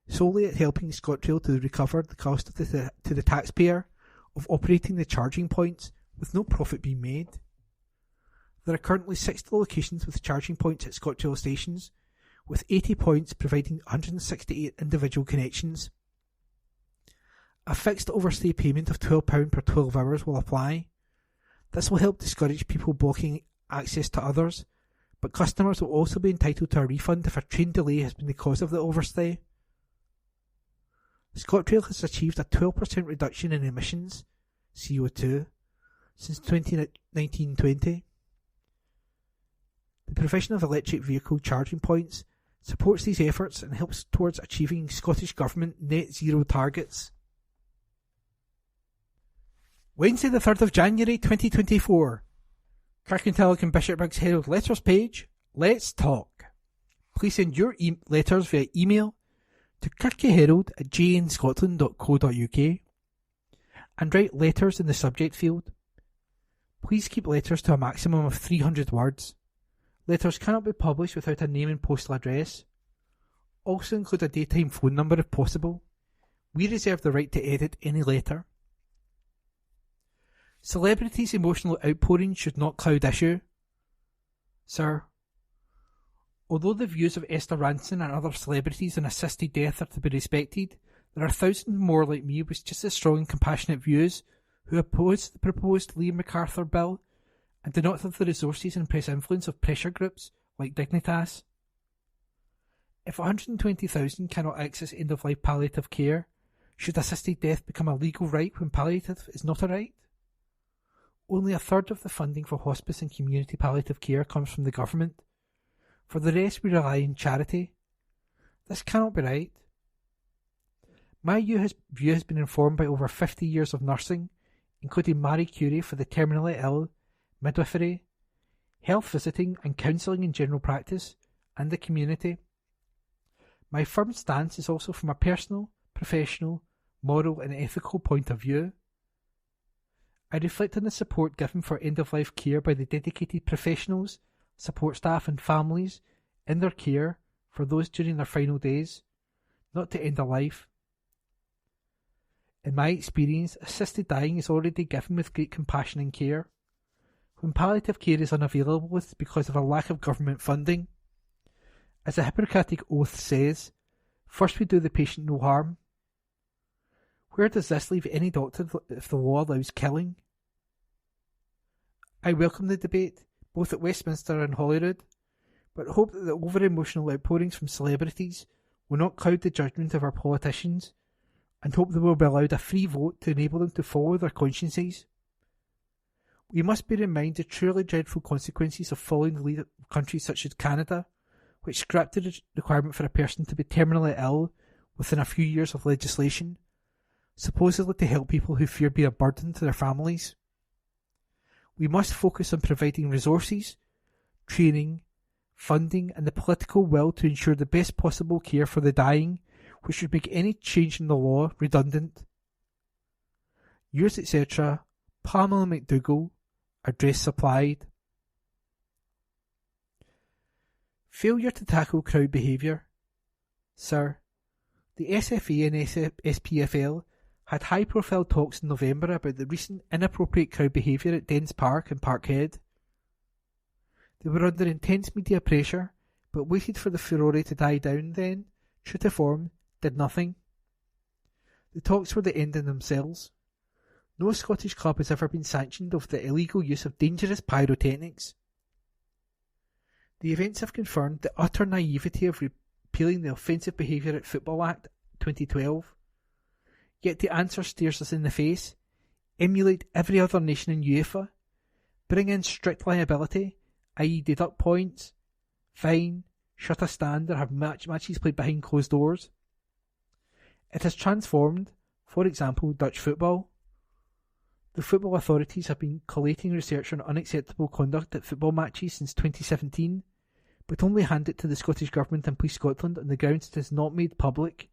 at helping ScotRail to recover the cost to the taxpayer of operating the charging points, with no profit being made." There are currently 60 locations with charging points at ScotRail stations, with 80 points providing 168 individual connections. A fixed overstay payment of £12 per 12 hours will apply. This will help discourage people blocking access to others, but customers will also be entitled to a refund if a train delay has been the cause of the overstay. ScotRail has achieved a 12% reduction in emissions, CO2, since 2019-20. The provision of electric vehicle charging points supports these efforts and helps towards achieving Scottish Government net zero targets. Wednesday the 3rd of January 2024. Kirkintilloch and Bishopbriggs Herald letters page. Let's talk. Please send your letters via email to kirkyherald@jnscotland.co.uk and write letters in the subject field. Please keep letters to a maximum of 300 words. Letters cannot be published without a name and postal address. Also include a daytime phone number if possible. We reserve the right to edit any letter. Celebrities' emotional outpouring should not cloud issue. Sir, although the views of Esther Ranson and other celebrities on assisted death are to be respected, there are thousands more like me with just as strong and compassionate views who oppose the proposed Liam MacArthur bill and do not have the resources and press influence of pressure groups like Dignitas. If 120,000 cannot access end-of-life palliative care, should assisted death become a legal right when palliative is not a right? Only a third of the funding for hospice and community palliative care comes from the government. For the rest, we rely on charity. This cannot be right. My view has been informed by over 50 years of nursing, including Marie Curie for the terminally ill, midwifery, health visiting and counselling in general practice, and the community. My firm stance is also from a personal, professional, moral and ethical point of view. I reflect on the support given for end-of-life care by the dedicated professionals, support staff and families in their care for those during their final days, not to end a life. In my experience, assisted dying is already given with great compassion and care. When palliative care is unavailable, it's because of a lack of government funding. As the Hippocratic Oath says, first we do the patient no harm. Where does this leave any doctor if the law allows killing? I welcome the debate, both at Westminster and Holyrood, but hope that the over-emotional outpourings from celebrities will not cloud the judgment of our politicians, and hope they will be allowed a free vote to enable them to follow their consciences. We must bear in mind the truly dreadful consequences of following the lead of countries such as Canada, which scrapped the requirement for a person to be terminally ill within a few years of legislation, supposedly to help people who fear being a burden to their families. We must focus on providing resources, training, funding and the political will to ensure the best possible care for the dying, which would make any change in the law redundant. Yours, etc., Pamela McDougall, address supplied. Failure to tackle crowd behaviour. Sir, the SFA and SPFL had high-profile talks in November about the recent inappropriate crowd behaviour at Dens Park and Parkhead. They were under intense media pressure, but waited for the furore to die down then, true to form, did nothing. The talks were the end in themselves. No Scottish club has ever been sanctioned of the illegal use of dangerous pyrotechnics. The events have confirmed the utter naivety of repealing the Offensive Behaviour at Football Act 2012. Yet the answer stares us in the face. Emulate every other nation in UEFA. Bring in strict liability, i.e. deduct points, fine, shut a stand or have matches played behind closed doors. It has transformed, for example, Dutch football. The football authorities have been collating research on unacceptable conduct at football matches since 2017, but only hand it to the Scottish Government and Police Scotland on the grounds it is not made public.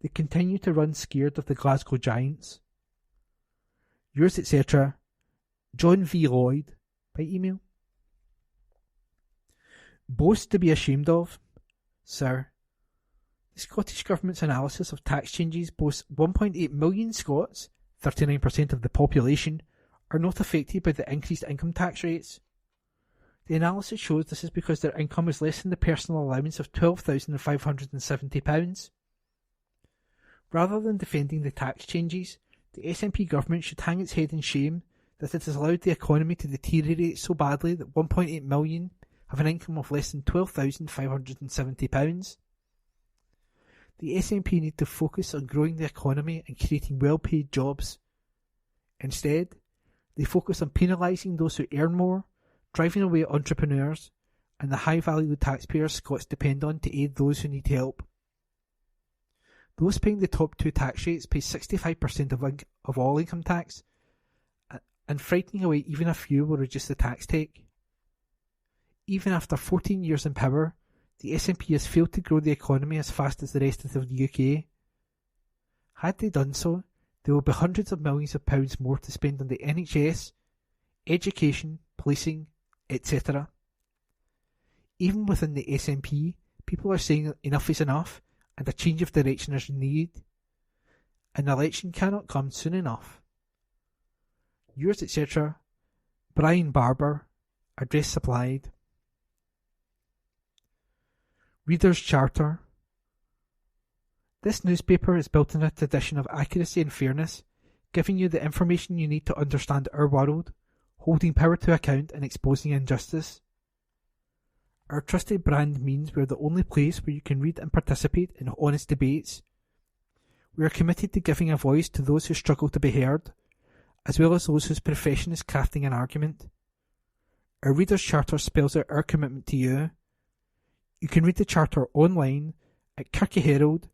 They continue to run scared of the Glasgow Giants. Yours, etc., John V. Lloyd, by email. Boast to be ashamed of. Sir, the Scottish Government's analysis of tax changes boasts 1.8 million Scots, 39% of the population, are not affected by the increased income tax rates. The analysis shows this is because their income is less than the personal allowance of £12,570. Rather than defending the tax changes, the SNP government should hang its head in shame that it has allowed the economy to deteriorate so badly that 1.8 million have an income of less than £12,570. The SNP need to focus on growing the economy and creating well-paid jobs. Instead, they focus on penalising those who earn more, driving away entrepreneurs, and the high-value taxpayers Scots depend on to aid those who need help. Those paying the top two tax rates pay 65% of all income tax, and frightening away even a few will reduce the tax take. Even after 14 years in power, the SNP has failed to grow the economy as fast as the rest of the UK. Had they done so, there will be hundreds of millions of pounds more to spend on the NHS, education, policing, etc. Even within the SNP, people are saying enough is enough and a change of direction is needed. An election cannot come soon enough. Yours, etc. Brian Barber. Address supplied. Reader's Charter. This newspaper is built on a tradition of accuracy and fairness, giving you the information you need to understand our world, holding power to account and exposing injustice. Our trusted brand means we're the only place where you can read and participate in honest debates. We are committed to giving a voice to those who struggle to be heard, as well as those whose profession is crafting an argument. Our Reader's Charter spells out our commitment to you. You can read the Charter online at Kirkintilloch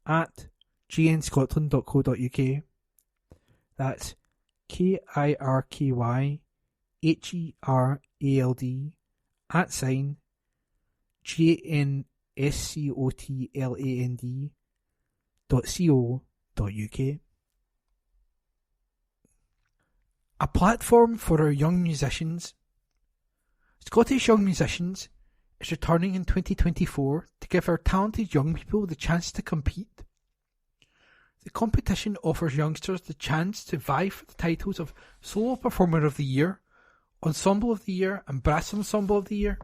at gnscotland.co.uk. That's KIRKYHERALD @GNSCOTLAND.co.uk. A platform for our young musicians. Scottish Young Musicians is returning in 2024 to give our talented young people the chance to compete. The competition offers youngsters the chance to vie for the titles of Solo Performer of the Year, Ensemble of the Year and Brass Ensemble of the Year.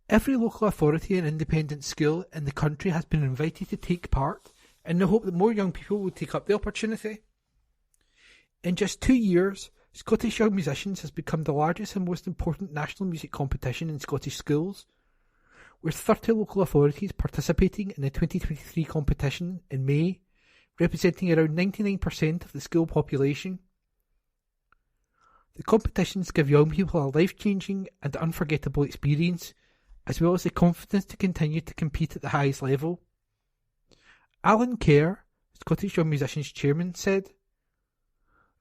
Every local authority and independent school in the country has been invited to take part in the hope that more young people will take up the opportunity. In just 2 years, Scottish Young Musicians has become the largest and most important national music competition in Scottish schools, with 30 local authorities participating in the 2023 competition in May, representing around 99% of the school population. The competitions give young people a life-changing and unforgettable experience, as well as the confidence to continue to compete at the highest level. Alan Kerr, Scottish Young Musicians Chairman, said,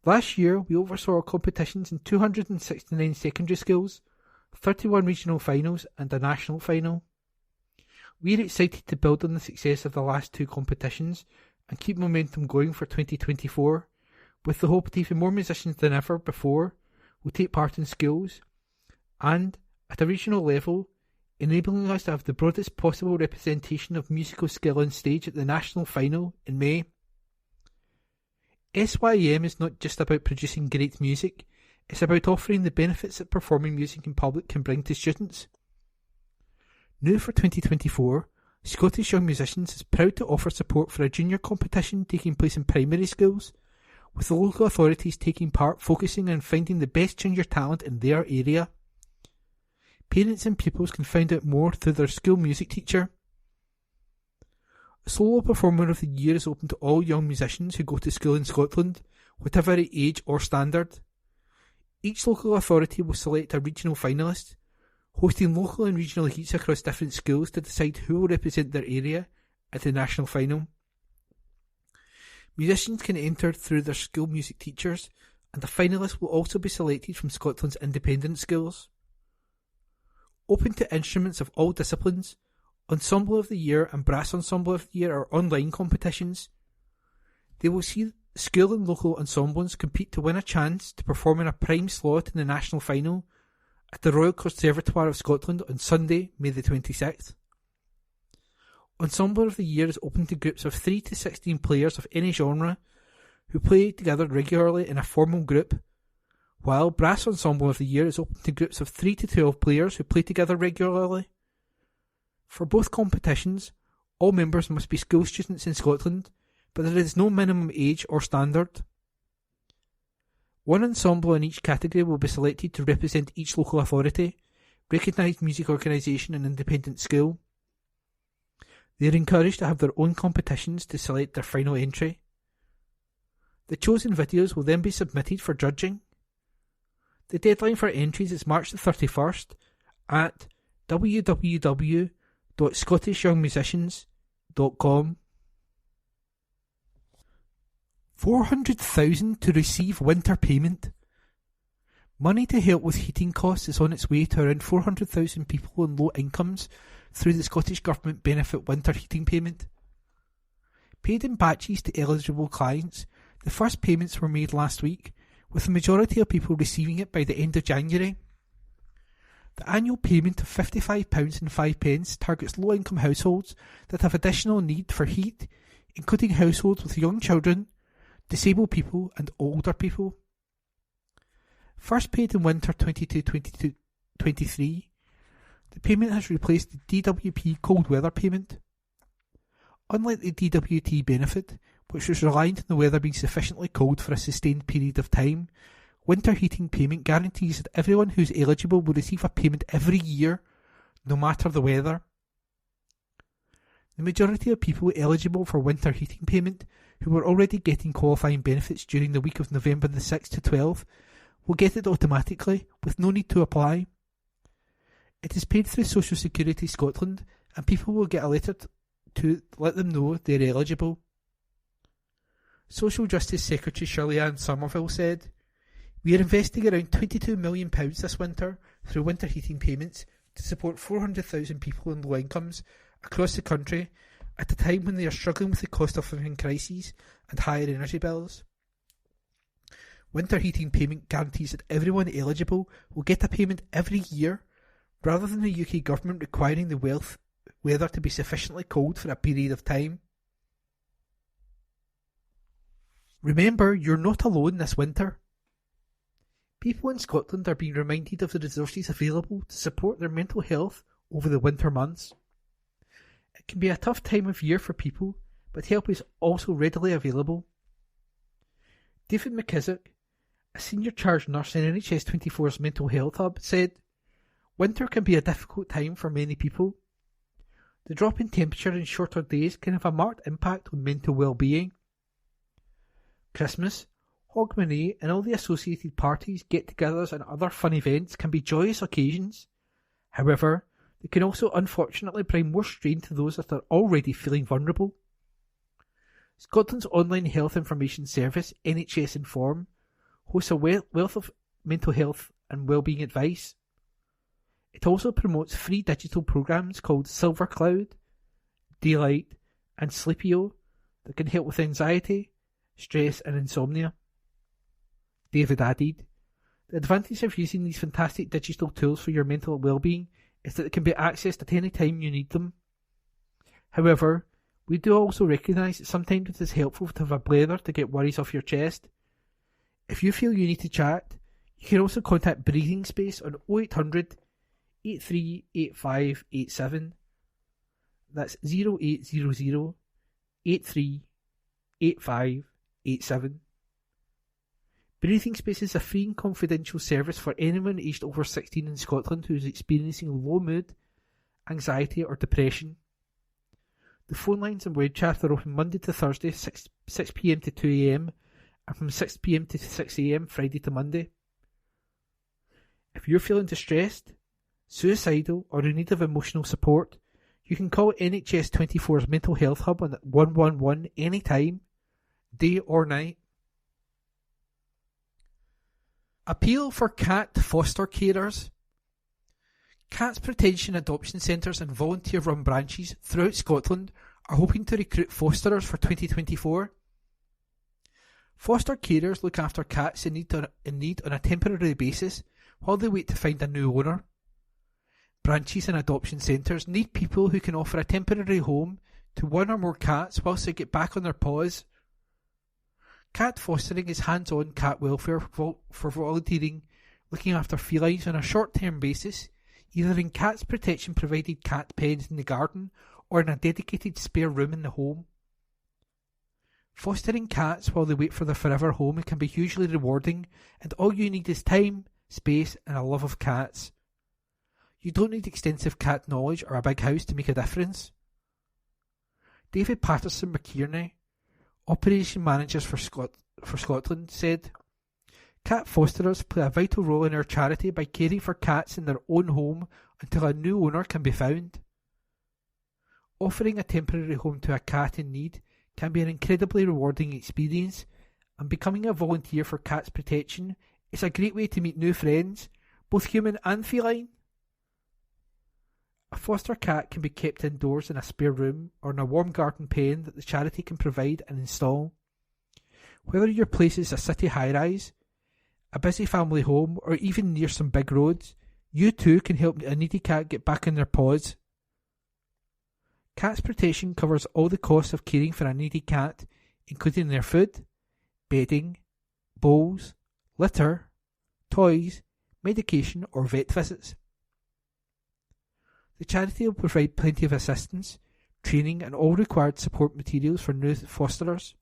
"Last year we oversaw competitions in 269 secondary schools, 31 regional finals and a national final. We are excited to build on the success of the last two competitions and keep momentum going for 2024, with the hope that even more musicians than ever before will take part in schools and, at a regional level, enabling us to have the broadest possible representation of musical skill on stage at the national final in May. SYM is not just about producing great music, it's about offering the benefits that performing music in public can bring to students." New for 2024, Scottish Young Musicians is proud to offer support for a junior competition taking place in primary schools, with the local authorities taking part focusing on finding the best junior talent in their area. Parents and pupils can find out more through their school music teacher. Solo Performer of the Year is open to all young musicians who go to school in Scotland, whatever age or standard. Each local authority will select a regional finalist, hosting local and regional heats across different schools to decide who will represent their area at the national final. Musicians can enter through their school music teachers, and the finalists will also be selected from Scotland's independent schools. Open to instruments of all disciplines, Ensemble of the Year and Brass Ensemble of the Year are online competitions. They will see school and local ensembles compete to win a chance to perform in a prime slot in the national final at the Royal Conservatoire of Scotland on Sunday, May the 26th. Ensemble of the Year is open to groups of 3 to 16 players of any genre who play together regularly in a formal group, while Brass Ensemble of the Year is open to groups of 3 to 12 players who play together regularly. For both competitions, all members must be school students in Scotland, but there is no minimum age or standard. One ensemble in each category will be selected to represent each local authority, recognised music organisation and independent school. They are encouraged to have their own competitions to select their final entry. The chosen videos will then be submitted for judging. The deadline for entries is March the 31st at www.scottishyoungmusicians.com. 400,000 to receive winter payment. Money to help with heating costs is on its way to around 400,000 people on low incomes through the Scottish Government benefit winter heating payment. Paid in batches to eligible clients, the first payments were made last week, with the majority of people receiving it by the end of January. The annual payment of £55.05 targets low-income households that have additional need for heat, including households with young children, disabled people and older people. First paid in winter 22-23, the payment has replaced the DWP cold weather payment. Unlike the DWT benefit, which was reliant on the weather being sufficiently cold for a sustained period of time, winter heating payment guarantees that everyone who is eligible will receive a payment every year, no matter the weather. The majority of people eligible for winter heating payment, who were already getting qualifying benefits during the week of November the 6th to 12th, will get it automatically, with no need to apply. It is paid through Social Security Scotland, and people will get a letter to let them know they are eligible. Social Justice Secretary Shirley-Ann Somerville said, "We are investing around £22 million this winter through winter heating payments to support 400,000 people on low incomes across the country at a time when they are struggling with the cost of living crises and higher energy bills. Winter heating payment guarantees that everyone eligible will get a payment every year, rather than the UK government requiring the weather to be sufficiently cold for a period of time. Remember, you're not alone this winter. People in Scotland are being reminded of the resources available to support their mental health over the winter months. It can be a tough time of year for people, but help is also readily available. David McKissick, a senior charge nurse in NHS 24's mental health hub, said, "Winter can be a difficult time for many people. The drop in temperature and shorter days can have a marked impact on mental well-being. Christmas, Hogmanay and all the associated parties, get-togethers and other fun events can be joyous occasions. However, they can also unfortunately bring more strain to those that are already feeling vulnerable. Scotland's online health information service, NHS Inform, hosts a wealth of mental health and wellbeing advice. It also promotes free digital programmes called Silver Cloud, Daylight and Sleepio that can help with anxiety, stress and insomnia." David added, "The advantage of using these fantastic digital tools for your mental well-being is that they can be accessed at any time you need them. However, we do also recognise that sometimes it is helpful to have a breather to get worries off your chest. If you feel you need to chat, you can also contact Breathing Space on 0800 838587. That's 0800 838587. Breathing Space is a free and confidential service for anyone aged over 16 in Scotland who is experiencing low mood, anxiety or depression. The phone lines and web chat are open Monday to Thursday 6pm to 2am and from 6pm to 6am Friday to Monday. If you're feeling distressed, suicidal or in need of emotional support, you can call NHS 24's Mental Health Hub on 111 anytime, day or night. Appeal for cat foster carers. Cats Protection Adoption Centres and volunteer-run branches throughout Scotland are hoping to recruit fosterers for 2024. Foster carers look after cats in need on a temporary basis while they wait to find a new owner. Branches and adoption centres need people who can offer a temporary home to one or more cats whilst they get back on their paws. Cat fostering is hands-on cat welfare for volunteering, looking after felines on a short-term basis, either in cats protection provided cat pens in the garden or in a dedicated spare room in the home. Fostering cats while they wait for their forever home can be hugely rewarding, and all you need is time, space and a love of cats. You don't need extensive cat knowledge or a big house to make a difference. David Patterson McKierney, Operation Managers for Scotland, said, "Cat fosterers play a vital role in our charity by caring for cats in their own home until a new owner can be found. Offering a temporary home to a cat in need can be an incredibly rewarding experience, and becoming a volunteer for cats protection is a great way to meet new friends, both human and feline. A foster cat can be kept indoors in a spare room or in a warm garden pen that the charity can provide and install. Whether your place is a city high-rise, a busy family home, or even near some big roads, you too can help a needy cat get back on their paws. Cats Protection covers all the costs of caring for a needy cat, including their food, bedding, bowls, litter, toys, medication or vet visits. The charity will provide plenty of assistance, training and all required support materials for new fosterers.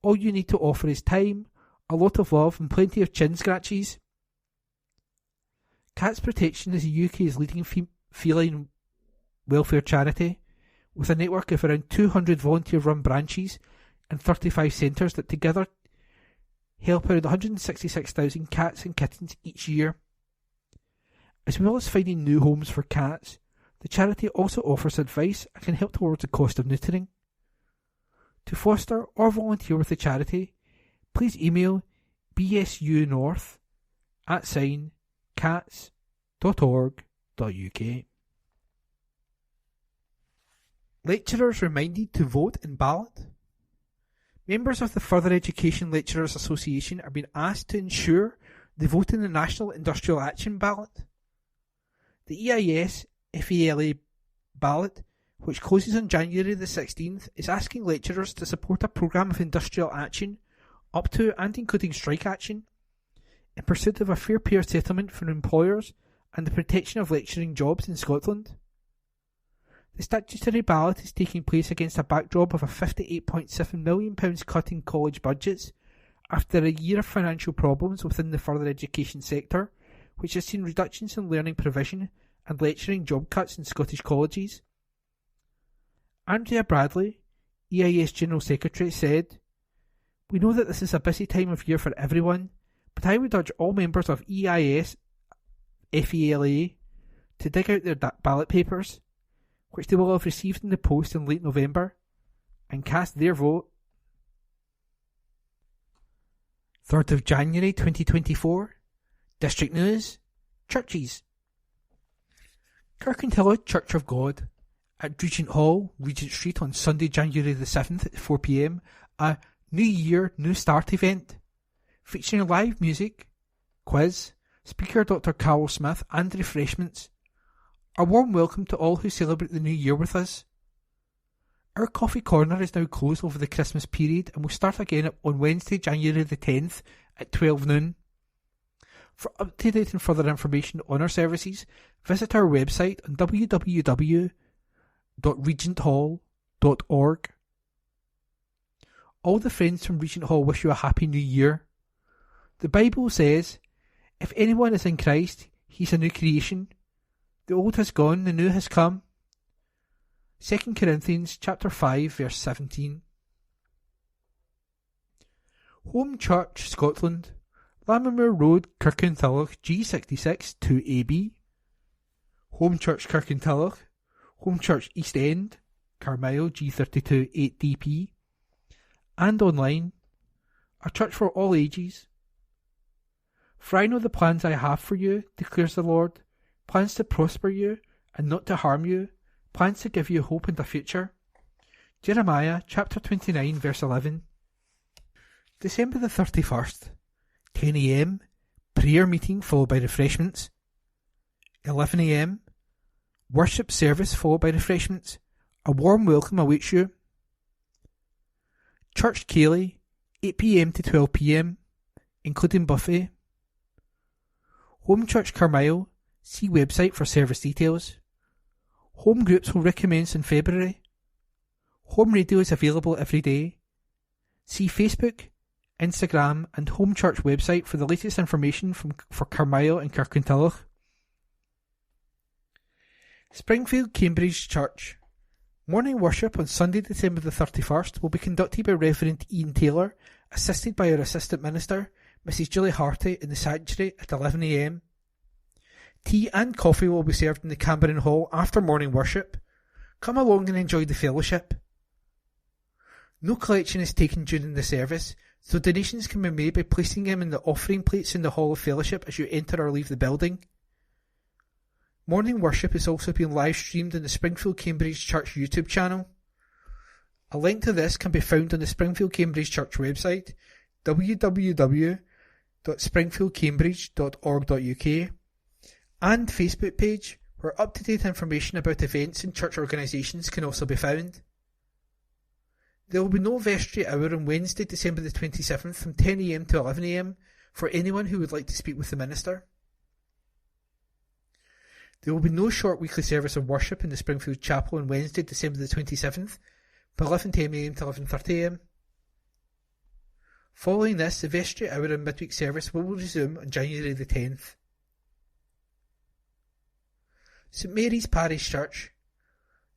All you need to offer is time, a lot of love and plenty of chin scratches. Cats Protection is the UK's leading feline welfare charity, with a network of around 200 volunteer-run branches and 35 centres that together help around 166,000 cats and kittens each year. As well as finding new homes for cats, the charity also offers advice and can help towards the cost of neutering. To foster or volunteer with the charity, please email bsunorth@cats.org.uk. Lecturers reminded to vote in ballot. Members of the Further Education Lecturers Association are being asked to ensure they vote in the National Industrial Action Ballot. The EIS FALA ballot, which closes on January the 16th, is asking lecturers to support a programme of industrial action, up to and including strike action, in pursuit of a fair pay settlement for employers and the protection of lecturing jobs in Scotland. The statutory ballot is taking place against a backdrop of a £58.7 million cut in college budgets after a year of financial problems within the further education sector, which has seen reductions in learning provision and lecturing job cuts in Scottish colleges. Andrea Bradley, EIS General Secretary, said, "We know that this is a busy time of year for everyone, but I would urge all members of EIS FALA to dig out their ballot papers, which they will have received in the post in late November, and cast their vote." 3rd of January 2024. District News. Churches. Kirkintilloch Church of God at Regent Hall, Regent Street on Sunday, January the 7th at 4 p.m, a New Year, New Start event featuring live music, quiz, speaker Dr. Carol Smith and refreshments. A warm welcome to all who celebrate the new year with us. Our coffee corner is now closed over the Christmas period and will start again on Wednesday, January the 10th at 12 noon. For up-to-date and further information on our services, visit our website on www.regenthall.org. All the friends from Regent Hall wish you a happy new year. The Bible says, "If anyone is in Christ, he's a new creation. The old has gone, the new has come." 2 Corinthians chapter 5 verse 17. Home Church Scotland, Lammermoor Road, Kirkintilloch, G66 2AB. Home Church Kirkintilloch, Home Church East End, Carmyle, G32 8DP. And online, a church for all ages. "For I know the plans I have for you, declares the Lord, plans to prosper you and not to harm you, plans to give you hope and a future." Jeremiah chapter 29 verse 11. December the 31st, 10 a.m, prayer meeting followed by refreshments. 11 a.m, worship service followed by refreshments. A warm welcome awaits you. Church Cayley, 8 p.m. to 12 p.m, including buffet. Home Church Carmyle, see website for service details. Home groups will recommence in February. Home radio is available every day. See Facebook, Instagram and Home Church website for the latest information for Carmyle and Kirkintilloch. Springfield Cambridge Church. Morning worship on Sunday, December the 31st will be conducted by Reverend Ian Taylor, assisted by our Assistant Minister, Mrs. Julie Harty, in the sanctuary at 11 a.m. Tea and coffee will be served in the Cameron Hall after morning worship. Come along and enjoy the fellowship. No collection is taken during the service, so donations can be made by placing them in the offering plates in the Hall of Fellowship as you enter or leave the building. Morning worship is also being live streamed on the Springfield Cambridge Church YouTube channel. A link to this can be found on the Springfield Cambridge Church website, www.springfieldcambridge.org.uk, and Facebook page, where up-to-date information about events and church organisations can also be found. There will be no vestry hour on Wednesday, December the 27th from 10 a.m. to 11 a.m. for anyone who would like to speak with the minister. There will be no short weekly service of worship in the Springfield Chapel on Wednesday, December the 27th from 11:10 a.m. to 11:30 a.m. Following this, the vestry hour and midweek service will resume on January the 10th. St Mary's Parish Church.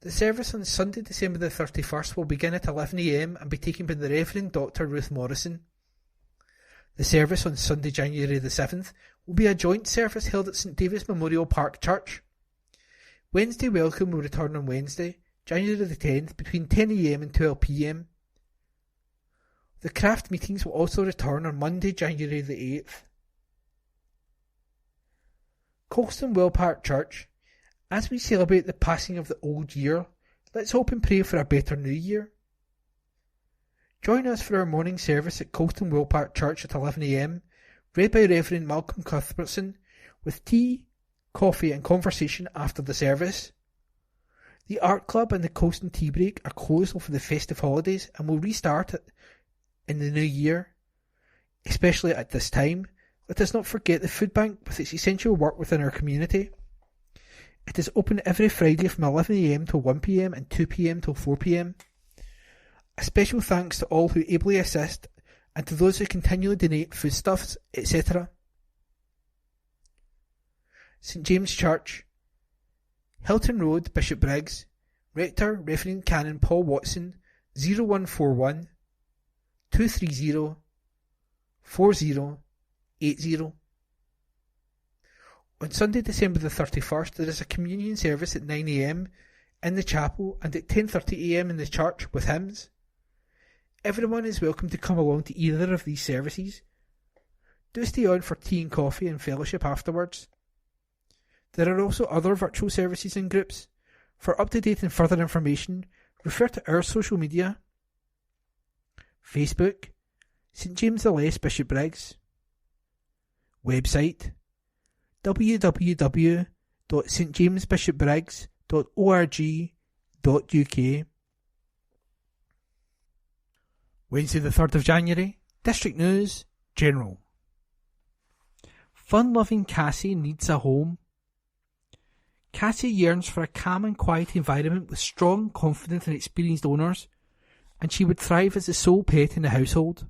The service on Sunday, December the 31st will begin at 11 a.m. and be taken by the Reverend Dr. Ruth Morrison. The service on Sunday, January the 7th will be a joint service held at St David's Memorial Park Church. Wednesday welcome will return on Wednesday, January the 10th between 10 a.m. and 12 p.m. The craft meetings will also return on Monday, January the 8th. Colston Well Park Church. As we celebrate the passing of the old year, let's hope and pray for a better new year. Join us for our morning service at Colston Well Park Church at 11 a.m, read by Reverend Malcolm Cuthbertson, with tea, coffee and conversation after the service. The Art Club and the Colston Tea Break are closed for the festive holidays and will restart in the new year. Especially at this time, let us not forget the food bank with its essential work within our community. It is open every Friday from 11 a.m. till 1 p.m. and 2 p.m. till 4 p.m. A special thanks to all who ably assist and to those who continually donate foodstuffs, etc. St James Church, Hilton Road, Bishopbriggs, Rector Reverend Canon Paul Watson, 0141 230 4080. On Sunday, December the 31st, there is a communion service at 9 a.m. in the chapel and at 10:30 a.m. in the church with hymns. Everyone is welcome to come along to either of these services. Do stay on for tea and coffee and fellowship afterwards. There are also other virtual services and groups. For up-to-date and further information, refer to our social media. Facebook, St James the Less Bishopbriggs. Website, www.stjamesbishopbriggs.org.uk. Wednesday the 3rd of January, District News, General. Fun-loving Cassie needs a home. Cassie yearns for a calm and quiet environment with strong, confident and experienced owners, and she would thrive as the sole pet in the household.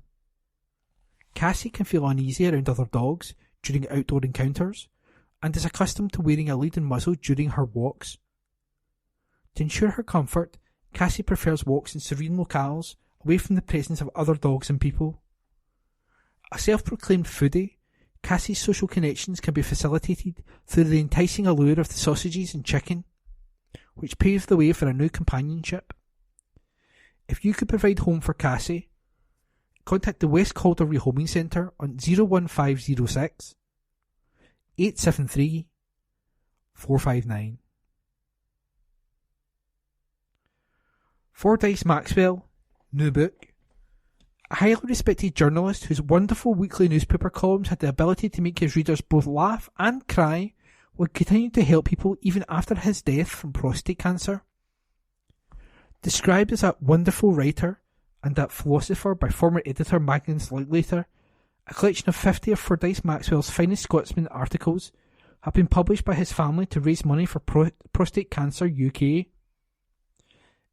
Cassie can feel uneasy around other dogs during outdoor encounters, and is accustomed to wearing a lead and muzzle during her walks. To ensure her comfort, Cassie prefers walks in serene locales, away from the presence of other dogs and people. A self-proclaimed foodie, Cassie's social connections can be facilitated through the enticing allure of the sausages and chicken, which paves the way for a new companionship. If you could provide home for Cassie, contact the West Calder Rehoming Centre on 01506 873 459. Fordyce Maxwell, new book. A highly respected journalist whose wonderful weekly newspaper columns had the ability to make his readers both laugh and cry, will continue to help people even after his death from prostate cancer. Described as a wonderful writer, and That Philosopher by former editor Magnus Linklater, a collection of 50 of Fordyce Maxwell's finest Scotsman articles, have been published by his family to raise money for Prostate Cancer UK.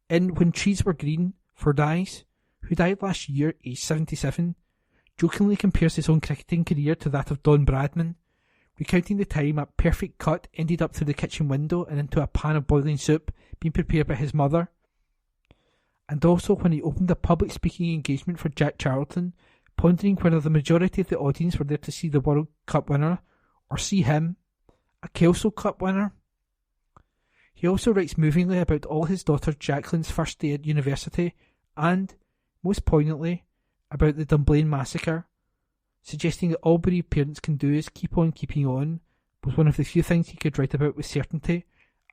In When Trees Were Green, Fordyce, who died last year aged 77, jokingly compares his own cricketing career to that of Don Bradman, recounting the time a perfect cut ended up through the kitchen window and into a pan of boiling soup being prepared by his mother. And also when he opened a public speaking engagement for Jack Charlton, pondering whether the majority of the audience were there to see the World Cup winner, or see him, a Kelso Cup winner. He also writes movingly about all his daughter Jacqueline's first day at university, and, most poignantly, about the Dunblane massacre, suggesting that all bereaved parents can do is keep on keeping on, was one of the few things he could write about with certainty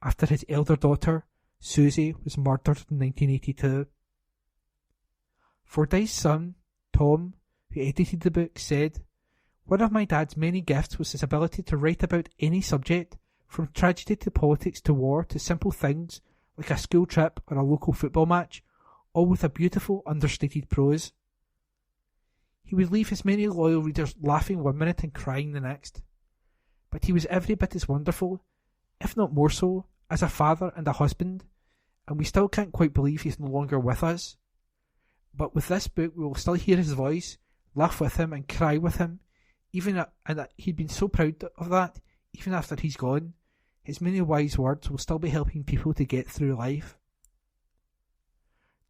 after his elder daughter, Susie, was murdered in 1982. Fordyce's son, Tom, who edited the book, said, "One of my dad's many gifts was his ability to write about any subject, from tragedy to politics to war to simple things like a school trip or a local football match, all with a beautiful, understated prose. He would leave his many loyal readers laughing one minute and crying the next. But he was every bit as wonderful, if not more so, as a father and a husband, and we still can't quite believe he's no longer with us. But with this book we will still hear his voice, laugh with him and cry with him, and he'd been so proud of that, even after he's gone. His many wise words will still be helping people to get through life."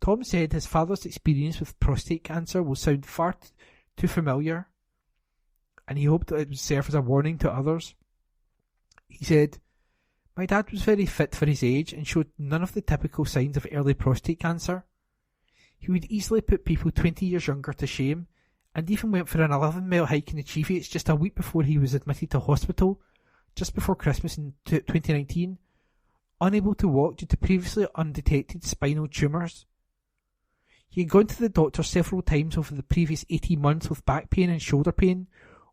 Tom said his father's experience with prostate cancer will sound far too familiar, and he hoped that it would serve as a warning to others. He said, "My dad was very fit for his age and showed none of the typical signs of early prostate cancer. He would easily put people 20 years younger to shame, and even went for an 11-mile hike in the Cheviot just a week before he was admitted to hospital, just before Christmas in 2019, unable to walk due to previously undetected spinal tumours. He had gone to the doctor several times over the previous 18 months with back pain and shoulder pain,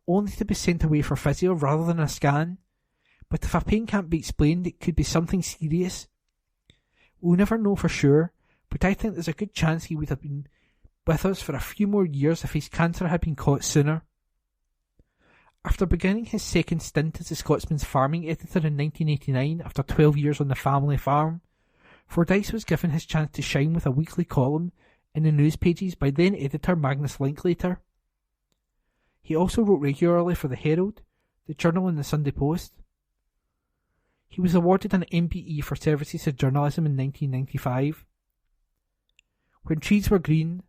only to be sent away for physio rather than a scan. But if a pain can't be explained, it could be something serious. We'll never know for sure, but I think there's a good chance he would have been with us for a few more years if his cancer had been caught sooner." After beginning his second stint as the Scotsman's farming editor in 1989 after 12 years on the family farm, Fordyce was given his chance to shine with a weekly column in the news pages by then editor Magnus Linklater. He also wrote regularly for the Herald, the Journal and the Sunday Post. He was awarded an MBE for services to journalism in 1995. When Trees Were Green,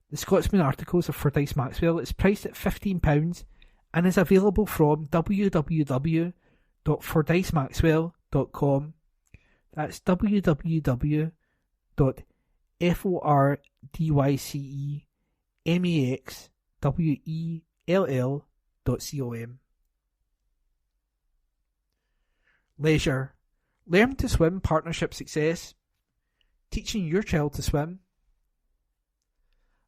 the Scotsman articles of Fordyce Maxwell is priced at £15 and is available from www.fordicemaxwell.com. That's www.fordicemaxwell.com. Leisure. Learn to Swim Partnership Success. Teaching your child to swim.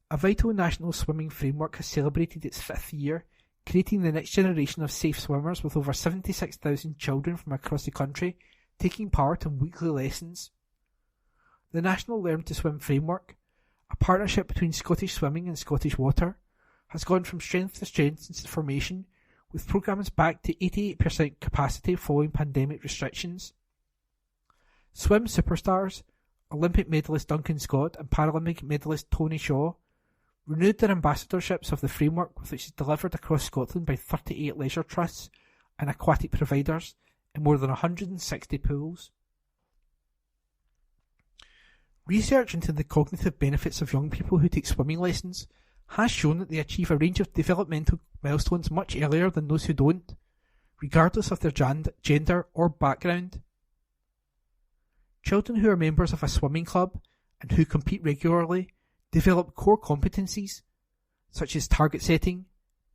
A vital national swimming framework has celebrated its 5th year, creating the next generation of safe swimmers with over 76,000 children from across the country taking part in weekly lessons. The National Learn to Swim framework, a partnership between Scottish Swimming and Scottish Water, has gone from strength to strength since its formation, with programmes back to 88% capacity following pandemic restrictions. Swim superstars, Olympic medalist Duncan Scott and Paralympic medalist Tony Shaw, renewed their ambassadorships of the framework, with which is delivered across Scotland by 38 leisure trusts and aquatic providers in more than 160 pools. Research into the cognitive benefits of young people who take swimming lessons has shown that they achieve a range of developmental milestones much earlier than those who don't, regardless of their gender or background. Children who are members of a swimming club and who compete regularly develop core competencies such as target setting,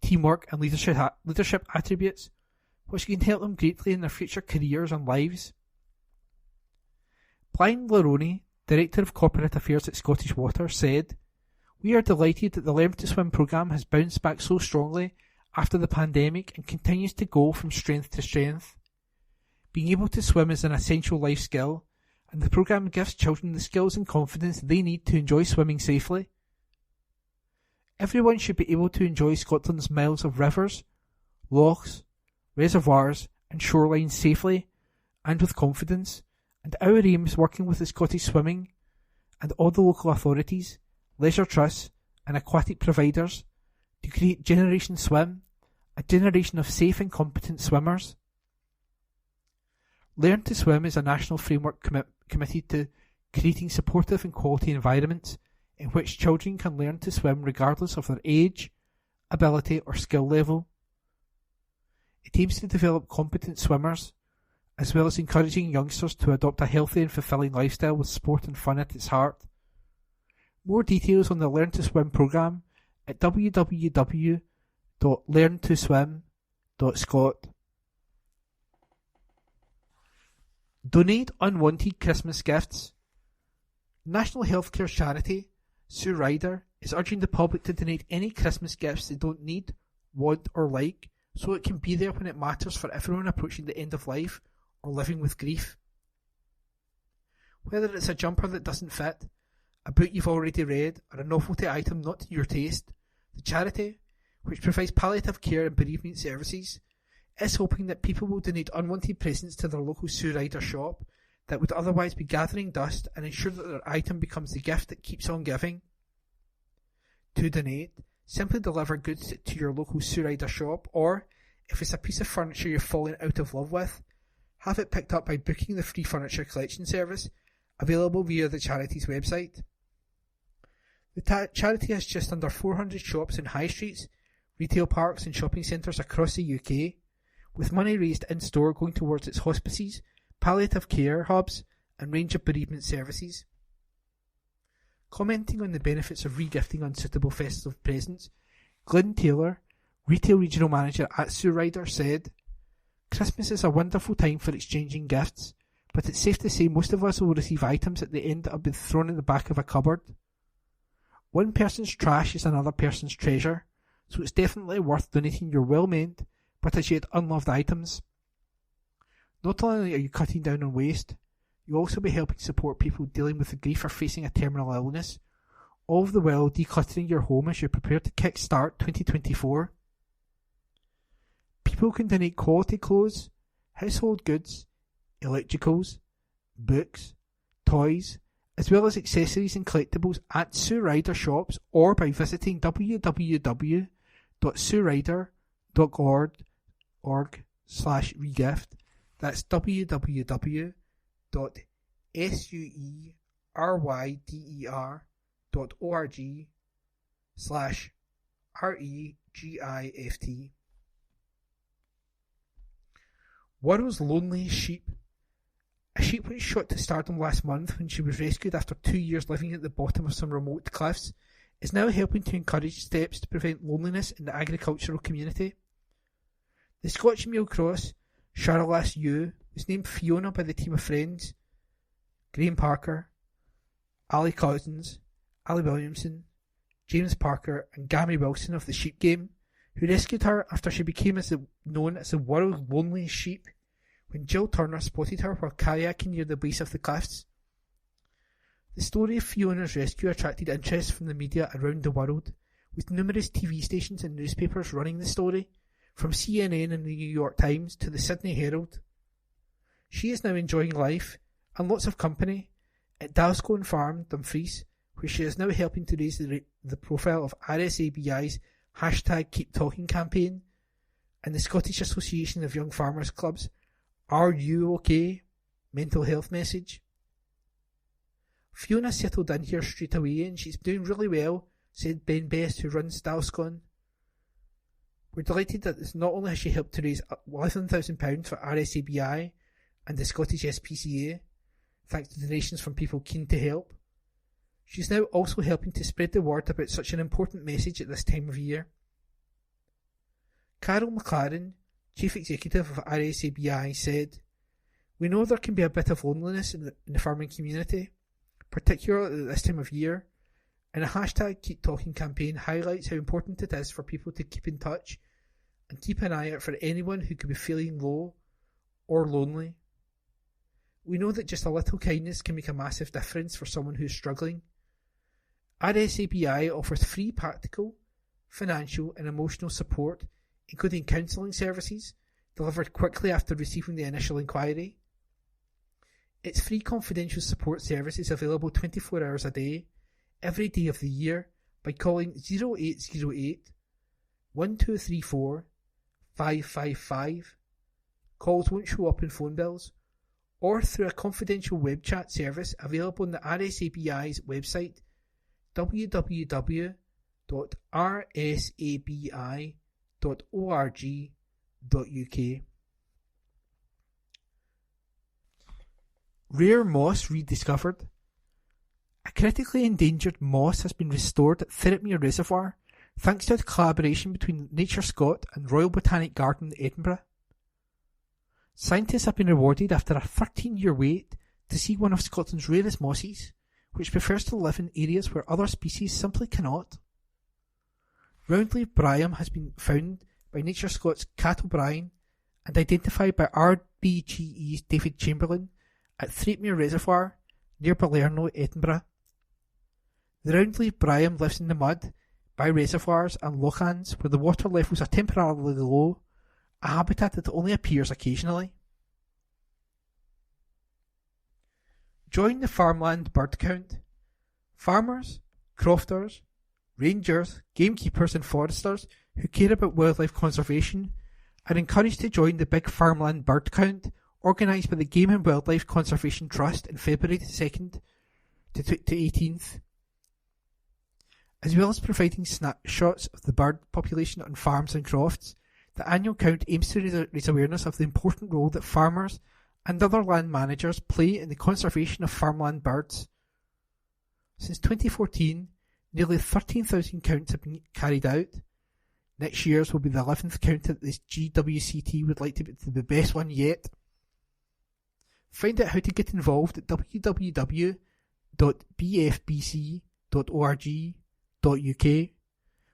teamwork and leadership attributes, which can help them greatly in their future careers and lives. Brian Laroni, Director of Corporate Affairs at Scottish Water, said, "We are delighted that the Learn to Swim programme has bounced back so strongly after the pandemic and continues to go from strength to strength. Being able to swim is an essential life skill, and the programme gives children the skills and confidence they need to enjoy swimming safely. Everyone should be able to enjoy Scotland's miles of rivers, lochs, reservoirs and shorelines safely and with confidence, and our aim is working with the Scottish Swimming and all the local authorities, leisure trusts and aquatic providers to create Generation Swim, a generation of safe and competent swimmers. Learn to Swim is a national framework committed to creating supportive and quality environments in which children can learn to swim regardless of their age, ability or skill level. It aims to develop competent swimmers, as well as encouraging youngsters to adopt a healthy and fulfilling lifestyle with sport and fun at its heart. More details on the Learn to Swim programme at www.learntoswim.scot. Donate unwanted Christmas gifts. National Healthcare Charity, Sue Ryder, is urging the public to donate any Christmas gifts they don't need, want or like, so it can be there when it matters for everyone approaching the end of life or living with grief. Whether it's a jumper that doesn't fit, a book you've already read, or a novelty item not to your taste, the charity, which provides palliative care and bereavement services, is hoping that people will donate unwanted presents to their local Sue Ryder shop that would otherwise be gathering dust and ensure that their item becomes the gift that keeps on giving. To donate, simply deliver goods to your local Sue Ryder shop, or, if it's a piece of furniture you've fallen out of love with, have it picked up by booking the free furniture collection service, available via the charity's website. The charity has just under 400 shops in high streets, retail parks and shopping centres across the UK, with money raised in-store going towards its hospices, palliative care hubs and range of bereavement services. Commenting on the benefits of regifting unsuitable festive presents, Glyn Taylor, Retail Regional Manager at Sue Ryder, said, "Christmas is a wonderful time for exchanging gifts, but it's safe to say most of us will receive items at the end that have been thrown in the back of a cupboard. One person's trash is another person's treasure, so it's definitely worth donating your well-meant but as yet unloved items. Not only are you cutting down on waste, you'll also be helping support people dealing with the grief or facing a terminal illness, all the while decluttering your home as you prepare to kick-start 2024. People can donate quality clothes, household goods, electricals, books, toys, as well as accessories and collectibles at Sue Ryder shops or by visiting www.sueryder.org/regift. That's www.sueryder.org/regift. World's loneliest sheep. A sheep which shot to stardom last month when she was rescued after 2 years living at the bottom of some remote cliffs is now helping to encourage steps to prevent loneliness in the agricultural community. The Scotch Mail Cross Charolais ewe was named Fiona by the team of friends Graham Parker, Ali Cousins, Ali Williamson, James Parker and Gammy Wilson of the Sheep Game, who rescued her after she became known as the world's loneliest sheep when Jill Turner spotted her while kayaking near the base of the cliffs. The story of Fiona's rescue attracted interest from the media around the world, with numerous TV stations and newspapers running the story, from CNN and the New York Times to the Sydney Herald. She is now enjoying life and lots of company at Dalscone Farm, Dumfries, where she is now helping to raise the profile of RSABI's #KeepTalking campaign and the Scottish Association of Young Farmers Club's "Are You OK?" mental health message. Fiona settled in here straight away and she's doing really well, said Ben Best, who runs Dalscone. We're delighted that not only has she helped to raise £11,000 for RSABI and the Scottish SPCA, thanks to donations from people keen to help, she's now also helping to spread the word about such an important message at this time of year. Carol McLaren, Chief Executive of RSABI, said, "We know there can be a bit of loneliness in the farming community, particularly at this time of year, and a #KeepTalking campaign highlights how important it is for people to keep in touch and keep an eye out for anyone who could be feeling low or lonely. We know that just a little kindness can make a massive difference for someone who's struggling. RSABI offers free practical financial and emotional support, including counselling services, delivered quickly after receiving the initial inquiry. Its free confidential support service is available 24 hours a day, every day of the year, by calling 0808 1234 555. Calls won't show up in phone bills, or through a confidential web chat service available on the RSABI's website, www.rsabi.org.uk. Rare moss rediscovered. A critically endangered moss has been restored at Thirtmere Reservoir thanks to a collaboration between Nature Scot and Royal Botanic Garden, Edinburgh. Scientists have been rewarded after a 13-year wait to see one of Scotland's rarest mosses, which prefers to live in areas where other species simply cannot. Roundleaf Bryum has been found by Nature Scot's Cat O'Brien and identified by RBGE's David Chamberlain at Thirtmere Reservoir near Balerno, Edinburgh. The roundleaf Bryum lives in the mud, by reservoirs and lochans where the water levels are temporarily low, a habitat that only appears occasionally. Join the farmland bird count. Farmers, crofters, rangers, gamekeepers and foresters who care about wildlife conservation are encouraged to join the big farmland bird count organised by the Game and Wildlife Conservation Trust in February 2nd to 18th. As well as providing snapshots of the bird population on farms and crofts, the annual count aims to raise awareness of the important role that farmers and other land managers play in the conservation of farmland birds. Since 2014, nearly 13,000 counts have been carried out. Next year's will be the 11th count that this GWCT would like to be the best one yet. Find out how to get involved at www.bfbc.org.uk,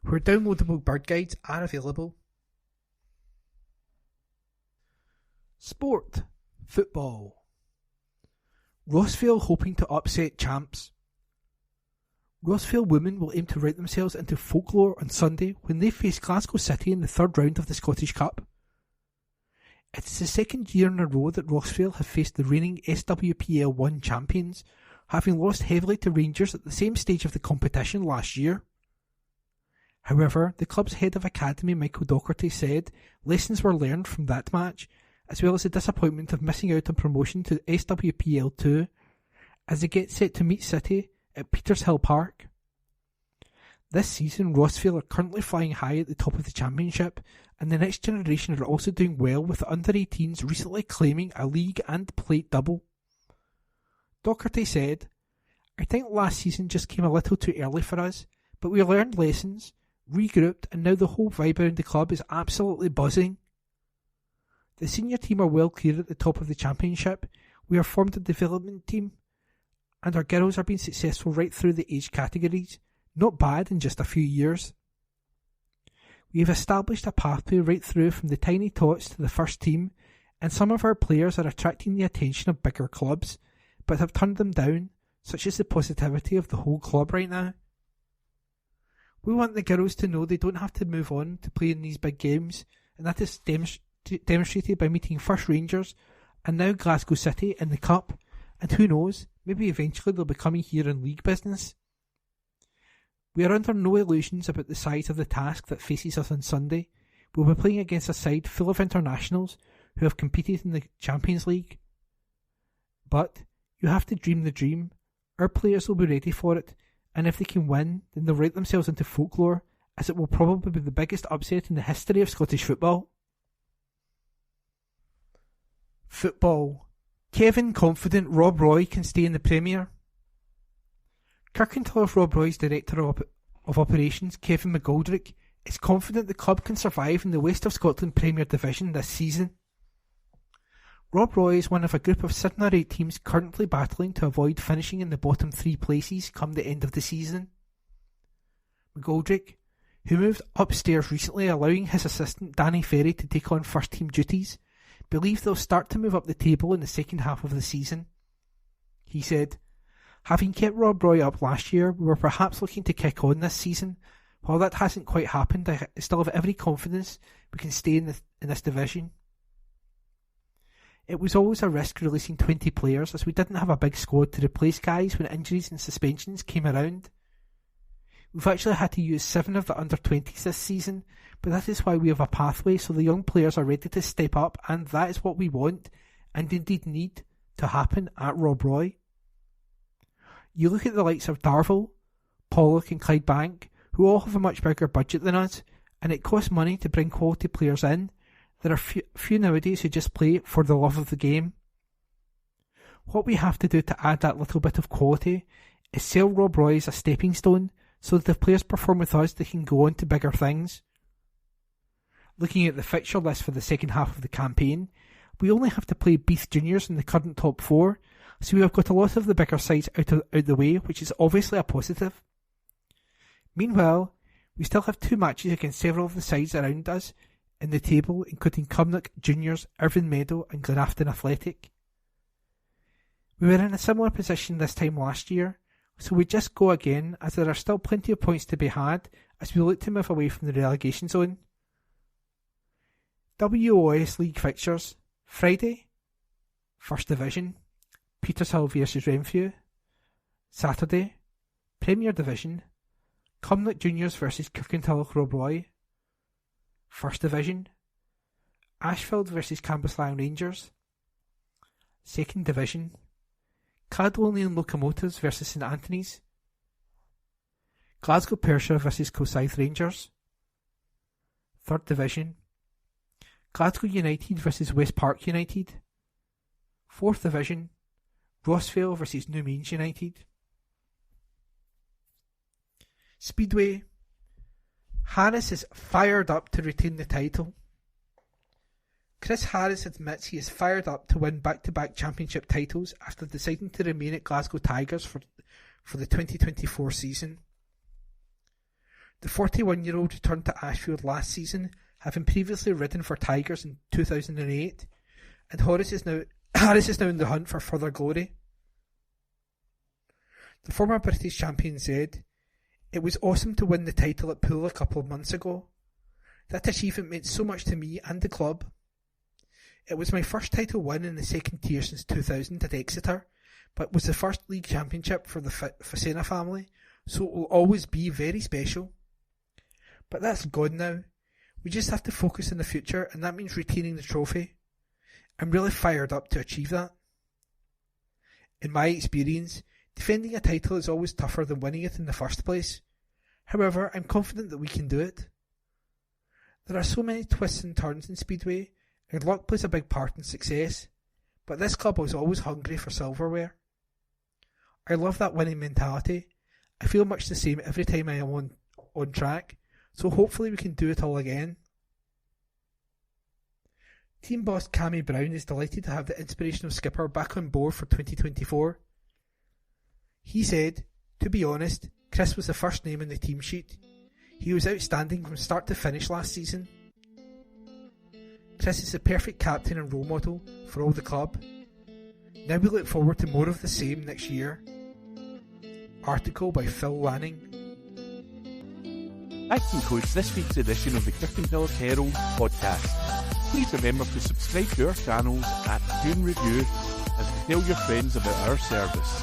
where downloadable bird guides are available. Sport. Football. Rossvale hoping to upset champs. Rossvale women will aim to write themselves into folklore on Sunday when they face Glasgow City in the third round of the Scottish Cup. It is the second year in a row that Rossvale have faced the reigning SWPL 1 champions, having lost heavily to Rangers at the same stage of the competition last year. However, the club's head of academy Michael Docherty said lessons were learned from that match, as well as the disappointment of missing out on promotion to SWPL 2, as they get set to meet City at Petershill Park. This season, Rossvale are currently flying high at the top of the championship, and the next generation are also doing well, with the under-18s recently claiming a league and plate double. Docherty said, "I think last season just came a little too early for us, but we learned lessons, regrouped, and now the whole vibe around the club is absolutely buzzing. The senior team are well clear at the top of the championship, we have formed a development team, and our girls are being successful right through the age categories. Not bad in just a few years. We have established a pathway right through from the tiny tots to the first team, and some of our players are attracting the attention of bigger clubs, but have turned them down, such is the positivity of the whole club right now. We want the girls to know they don't have to move on to play in these big games, and that is demonstrated by meeting first Rangers and now Glasgow City in the Cup, and who knows, maybe eventually they'll be coming here in league business. We are under no illusions about the size of the task that faces us on Sunday. We'll be playing against a side full of internationals who have competed in the Champions League. But you have to dream the dream. Our players will be ready for it, and if they can win, then they'll write themselves into folklore, as it will probably be the biggest upset in the history of Scottish football." Football. Kevin confident Rob Roy can stay in the Premier. Kirkintilloch Rob Roy's Director of Operations, Kevin McGoldrick, is confident the club can survive in the West of Scotland Premier Division this season. Rob Roy is one of a group of 7 or 8 teams currently battling to avoid finishing in the bottom 3 places come the end of the season. McGoldrick, who moved upstairs recently allowing his assistant Danny Ferry to take on first team duties, believes they'll start to move up the table in the second half of the season. He said, "Having kept Rob Roy up last year, we were perhaps looking to kick on this season, While that hasn't quite happened, I still have every confidence we can stay in this division. It was always a risk releasing 20 players, as we didn't have a big squad to replace guys when injuries and suspensions came around. We've actually had to use 7 of the under-20s this season, but that is why we have a pathway so the young players are ready to step up, and that is what we want, and indeed need, to happen at Rob Roy. You look at the likes of Darvel, Pollock and Clydebank, who all have a much bigger budget than us, and it costs money to bring quality players in. There are few nowadays who just play for the love of the game. What we have to do to add that little bit of quality is sell Rob Roy as a stepping stone, so that if players perform with us, they can go on to bigger things. Looking at the fixture list for the second half of the campaign, we only have to play Beath Juniors in the current top 4, so we have got a lot of the bigger sides out the way, which is obviously a positive. Meanwhile, we still have 2 matches against several of the sides around us in the table, including Cumnock Juniors, Irvine Meadow and Glenafton Athletic. We were in a similar position this time last year, so we just go again, as there are still plenty of points to be had as we look to move away from the relegation zone. WOS League fixtures: Friday, First Division, Petershill vs Renfrew. Saturday, Premier Division, Cumnock Juniors vs Kirkintilloch Rob Roy. First Division, Ashfield vs Cambuslang Rangers. Second Division, Caledonian Locomotives vs St Anthony's. Glasgow Pershore vs Kilsyth Rangers. Third Division, Glasgow United vs West Park United. Fourth Division, Rossvale vs New Means United. Speedway, Harris is fired up to retain the title. Chris Harris admits he is fired up to win back-to-back championship titles after deciding to remain at Glasgow Tigers for the 2024 season. The 41-year-old returned to Ashfield last season, having previously ridden for Tigers in 2008, and Harris is now in the hunt for further glory. The former British champion said, "It was awesome to win the title at Poole a couple of months ago. That achievement meant so much to me and the club. It was my first title win in the second tier since 2000 at Exeter, but was the first league championship for the Fasena family, so it will always be very special. But that's gone now. We just have to focus on the future, and that means retaining the trophy. I'm really fired up to achieve that. In my experience, defending a title is always tougher than winning it in the first place. However, I'm confident that we can do it. There are so many twists and turns in Speedway, and luck plays a big part in success, but this club was always hungry for silverware. I love that winning mentality. I feel much the same every time I am on track, so hopefully we can do it all again." Team boss Cammy Brown is delighted to have the inspirational skipper back on board for 2024. He said, "To be honest, Chris was the first name on the team sheet. He was outstanding from start to finish last season. Chris is the perfect captain and role model for all the club. Now we look forward to more of the same next year." Article by Phil Lanning. That concludes this week's edition of the Kirkintilloch Herald podcast. Please remember to subscribe to our channels at June Review and to tell your friends about our service.